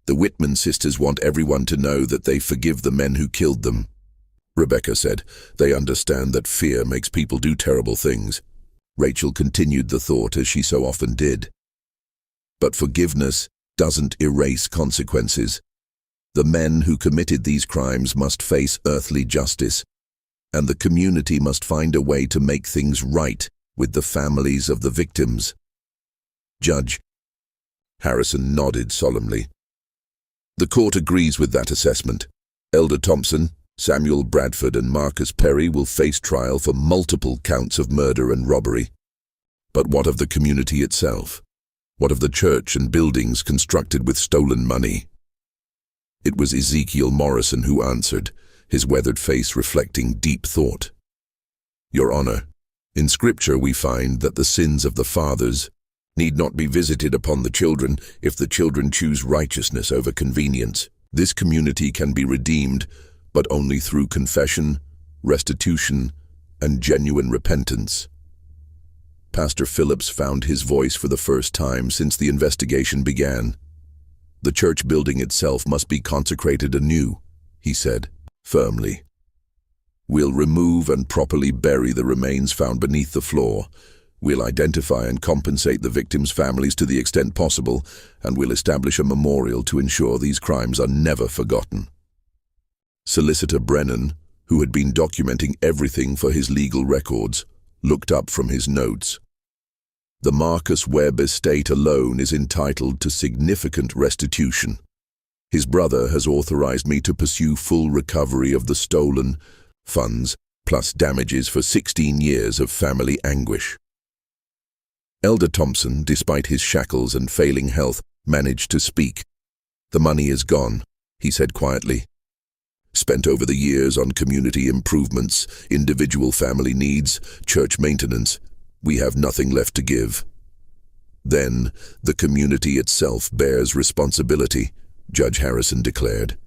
"The Whitman sisters want everyone to know that they forgive the men who killed them," Rebecca said. "They understand that fear makes people do terrible things." Rachel continued the thought as she so often did. "But forgiveness doesn't erase consequences. The men who committed these crimes must face earthly justice, and the community must find a way to make things right with the families of the victims." Judge Harrison nodded solemnly. "The court agrees with that assessment. Elder Thompson, Samuel Bradford, and Marcus Perry will face trial for multiple counts of murder and robbery. But what of the community itself? What of the church and buildings constructed with stolen money?" It was Ezekiel Morrison who answered, his weathered face reflecting deep thought. "Your Honor, in Scripture we find that the sins of the fathers need not be visited upon the children if the children choose righteousness over convenience. This community can be redeemed, but only through confession, restitution, and genuine repentance. Pastor Phillips found his voice for the first time since the investigation began. The church building itself must be consecrated anew, he said, firmly. We'll remove and properly bury the remains found beneath the floor. We'll identify and compensate the victims' families to the extent possible, and we'll establish a memorial to ensure these crimes are never forgotten. Solicitor Brennan, who had been documenting everything for his legal records, looked up from his notes. The Marcus Webb estate alone is entitled to significant restitution. His brother has authorized me to pursue full recovery of the stolen funds, plus damages for 16 years of family anguish. Elder Thompson, despite his shackles and failing health, managed to speak. The money is gone, he said quietly. Spent over the years on community improvements, individual family needs, church maintenance, we have nothing left to give. Then, the community itself bears responsibility, Judge Harrison declared.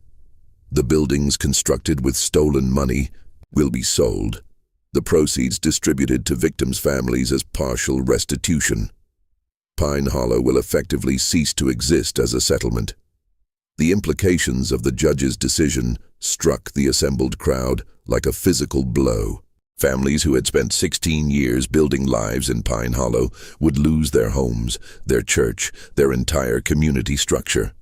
The buildings constructed with stolen money will be sold, the proceeds distributed to victims' families as partial restitution. Pine Hollow will effectively cease to exist as a settlement. The implications of the judge's decision struck the assembled crowd like a physical blow. Families who had spent 16 years building lives in Pine Hollow would lose their homes, their church, their entire community structure.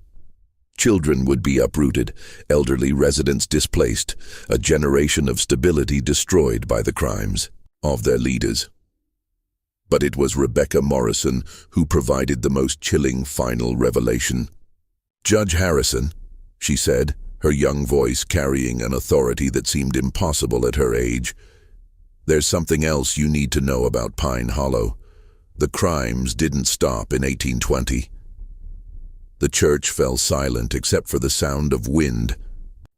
Children would be uprooted, elderly residents displaced, a generation of stability destroyed by the crimes of their leaders. But it was Rebecca Morrison who provided the most chilling final revelation. "Judge Harrison," she said, her young voice carrying an authority that seemed impossible at her age, "there's something else you need to know about Pine Hollow. The crimes didn't stop in 1820. The church fell silent except for the sound of wind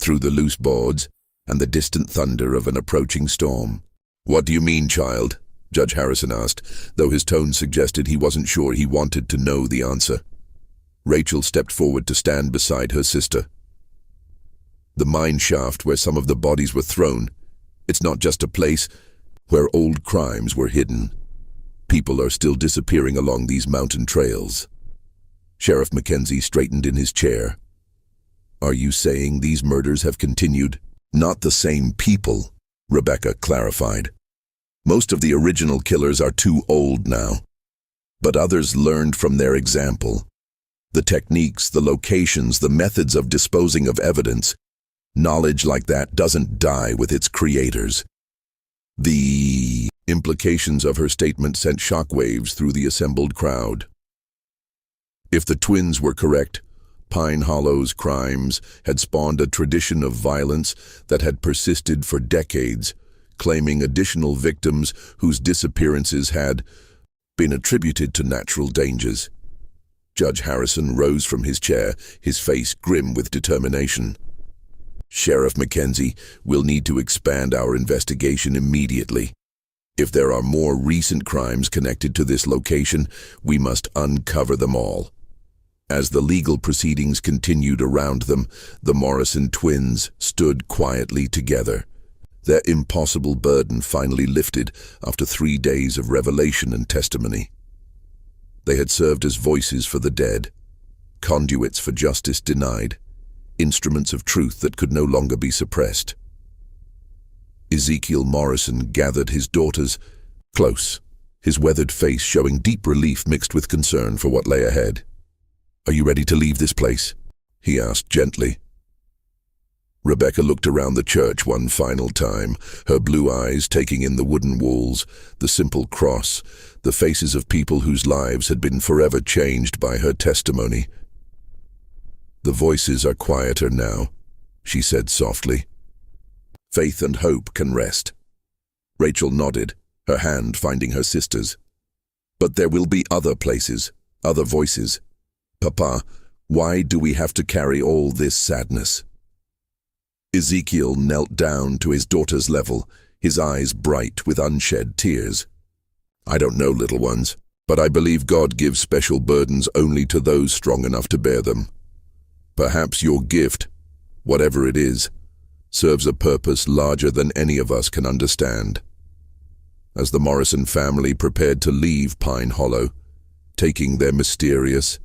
through the loose boards and the distant thunder of an approaching storm." "What do you mean, child?" Judge Harrison asked, though his tone suggested he wasn't sure he wanted to know the answer. Rachel stepped forward to stand beside her sister. "The mine shaft where some of the bodies were thrown. It's not just a place where old crimes were hidden. People are still disappearing along these mountain trails." Sheriff Mackenzie straightened in his chair. "Are you saying these murders have continued?" "Not the same people," Rebecca clarified. "Most of the original killers are too old now, but others learned from their example. The techniques, the locations, the methods of disposing of evidence, knowledge like that doesn't die with its creators." The implications of her statement sent shockwaves through the assembled crowd. If the twins were correct, Pine Hollow's crimes had spawned a tradition of violence that had persisted for decades, claiming additional victims whose disappearances had been attributed to natural dangers. Judge Harrison rose from his chair, his face grim with determination. "Sheriff Mackenzie, we'll need to expand our investigation immediately. If there are more recent crimes connected to this location, we must uncover them all." As the legal proceedings continued around them, the Morrison twins stood quietly together. Their impossible burden finally lifted after 3 days of revelation and testimony. They had served as voices for the dead, conduits for justice denied, instruments of truth that could no longer be suppressed. Ezekiel Morrison gathered his daughters close, his weathered face showing deep relief mixed with concern for what lay ahead. "Are you ready to leave this place?" he asked gently. Rebecca looked around the church one final time, her blue eyes taking in the wooden walls, the simple cross, the faces of people whose lives had been forever changed by her testimony. "The voices are quieter now," she said softly. "Faith and hope can rest." Rachel nodded, her hand finding her sister's. "But there will be other places, other voices. Papa, why do we have to carry all this sadness?" Ezekiel knelt down to his daughter's level, his eyes bright with unshed tears. "I don't know, little ones. But I believe God gives special burdens only to those strong enough to bear them. Perhaps your gift, whatever it is, serves a purpose larger than any of us can understand. As the Morrison family prepared to leave Pine Hollow, taking their mysterious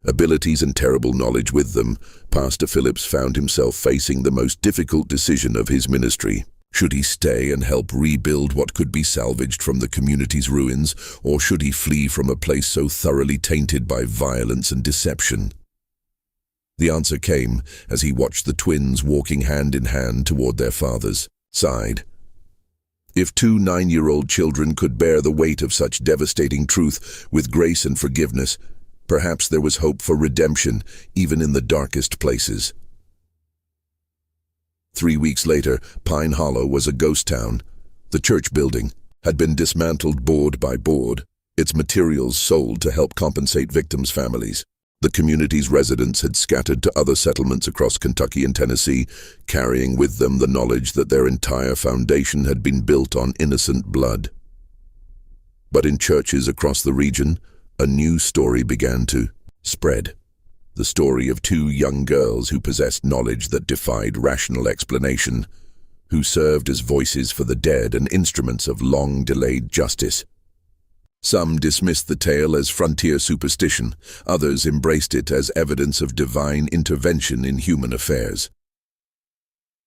abilities and terrible knowledge with them, Pastor Phillips found himself facing the most difficult decision of his ministry. Should he stay and help rebuild what could be salvaged from the community's ruins, or should he flee from a place so thoroughly tainted by violence and deception? The answer came as he watched the twins walking hand in hand toward their father's side. If two 9-year-old children could bear the weight of such devastating truth with grace and forgiveness, perhaps there was hope for redemption even in the darkest places. 3 weeks later, Pine Hollow was a ghost town. The church building had been dismantled board by board, its materials sold to help compensate victims' families. The community's residents had scattered to other settlements across Kentucky and Tennessee, carrying with them the knowledge that their entire foundation had been built on innocent blood. But in churches across the region, a new story began to spread. The story of two young girls who possessed knowledge that defied rational explanation, who served as voices for the dead and instruments of long-delayed justice. Some dismissed the tale as frontier superstition, others embraced it as evidence of divine intervention in human affairs.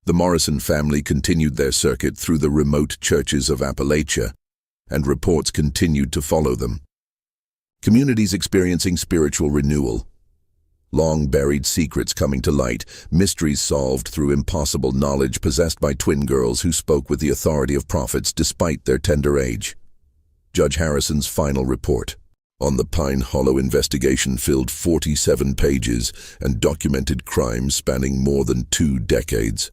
The Morrison family continued their circuit through the remote churches of Appalachia, and reports continued to follow them. Communities experiencing spiritual renewal, long-buried secrets coming to light, mysteries solved through impossible knowledge possessed by twin girls who spoke with the authority of prophets despite their tender age. Judge Harrison's final report on the Pine Hollow investigation filled 47 pages and documented crimes spanning more than 2 decades.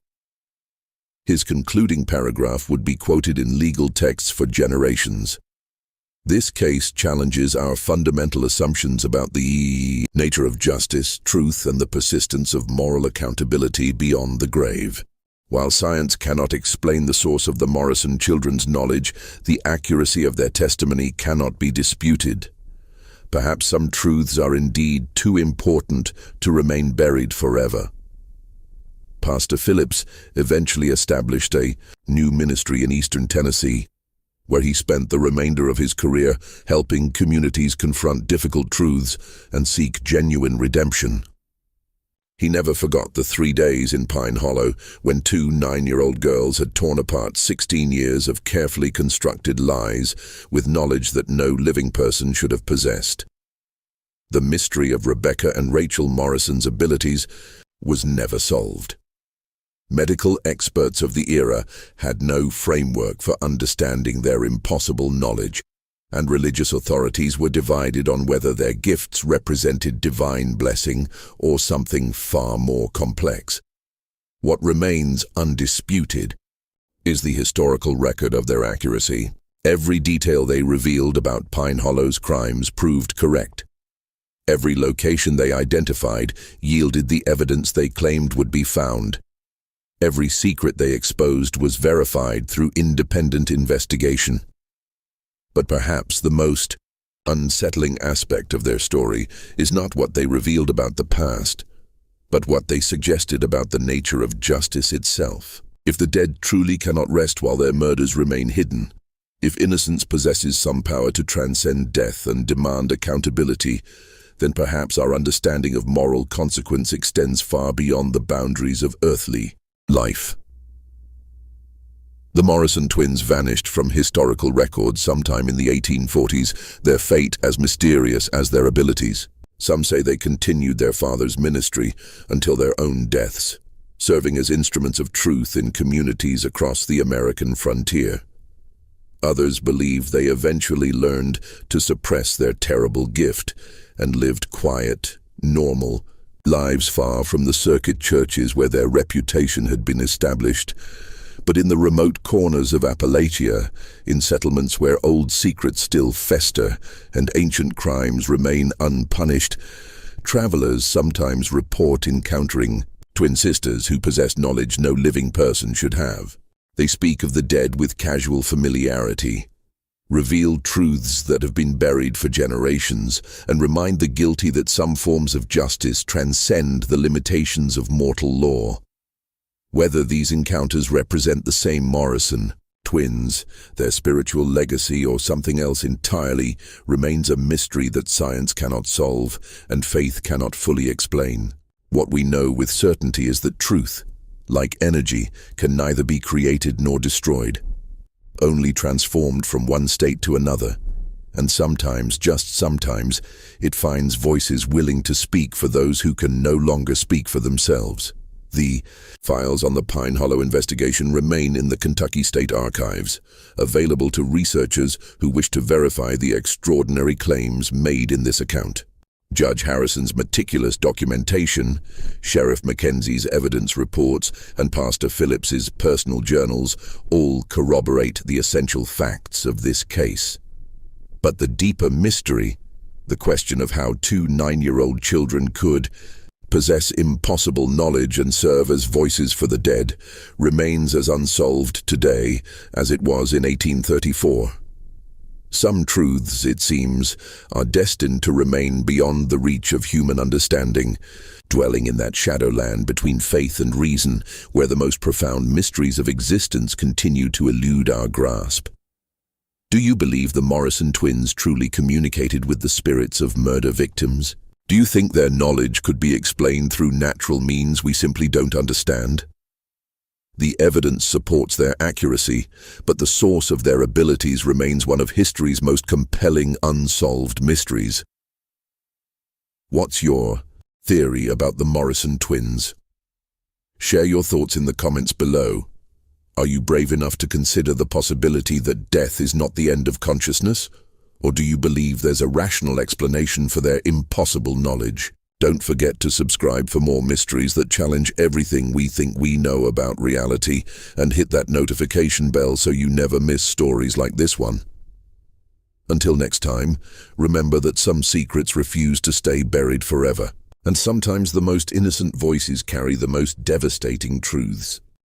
His concluding paragraph would be quoted in legal texts for generations. This case challenges our fundamental assumptions about the nature of justice, truth, and the persistence of moral accountability beyond the grave. While science cannot explain the source of the Morrison children's knowledge, the accuracy of their testimony cannot be disputed. Perhaps some truths are indeed too important to remain buried forever. Pastor Phillips eventually established a new ministry in eastern Tennessee, where he spent the remainder of his career helping communities confront difficult truths and seek genuine redemption. He never forgot the 3 days in Pine Hollow when 2 9-year-old girls had torn apart 16 years of carefully constructed lies with knowledge that no living person should have possessed. The mystery of Rebecca and Rachel Morrison's abilities was never solved. Medical experts of the era had no framework for understanding their impossible knowledge, and religious authorities were divided on whether their gifts represented divine blessing or something far more complex. What remains undisputed is the historical record of their accuracy. Every detail they revealed about Pine Hollow's crimes proved correct. Every location they identified yielded the evidence they claimed would be found. Every secret they exposed was verified through independent investigation. But perhaps the most unsettling aspect of their story is not what they revealed about the past, but what they suggested about the nature of justice itself. If the dead truly cannot rest while their murders remain hidden, if innocence possesses some power to transcend death and demand accountability, then perhaps our understanding of moral consequence extends far beyond the boundaries of earthly life. The Morrison twins vanished from historical records sometime in the 1840s, their fate as mysterious as their abilities. Some say they continued their father's ministry until their own deaths, serving as instruments of truth in communities across the American frontier. Others believe they eventually learned to suppress their terrible gift and lived quiet, normal lives far from the circuit churches where their reputation had been established. But in the remote corners of Appalachia, in settlements where old secrets still fester and ancient crimes remain unpunished, travelers sometimes report encountering twin sisters who possess knowledge no living person should have. They speak of the dead with casual familiarity, reveal truths that have been buried for generations, and remind the guilty that some forms of justice transcend the limitations of mortal law. Whether these encounters represent the same Morrison twins, their spiritual legacy, or something else entirely, remains a mystery that science cannot solve and faith cannot fully explain. What we know with certainty is that truth, like energy, can neither be created nor destroyed, only transformed from one state to another. And sometimes, just sometimes, it finds voices willing to speak for those who can no longer speak for themselves. The files on the Pine Hollow investigation remain in the Kentucky State Archives, available to researchers who wish to verify the extraordinary claims made in this account. Judge Harrison's meticulous documentation, Sheriff Mackenzie's evidence reports, and Pastor Phillips's personal journals all corroborate the essential facts of this case. But the deeper mystery, the question of how two 9-year-old children could possess impossible knowledge and serve as voices for the dead, remains as unsolved today as it was in 1834. Some truths, it seems, are destined to remain beyond the reach of human understanding, dwelling in that shadowland between faith and reason, where the most profound mysteries of existence continue to elude our grasp. Do you believe the Morrison twins truly communicated with the spirits of murder victims? Do you think their knowledge could be explained through natural means we simply don't understand? The evidence supports their accuracy, but the source of their abilities remains one of history's most compelling unsolved mysteries. What's your theory about the Morrison twins? Share your thoughts in the comments below. Are you brave enough to consider the possibility that death is not the end of consciousness? Or do you believe there's a rational explanation for their impossible knowledge? Don't forget to subscribe for more mysteries that challenge everything we think we know about reality, and hit that notification bell so you never miss stories like this one. Until next time, remember that some secrets refuse to stay buried forever, and sometimes the most innocent voices carry the most devastating truths.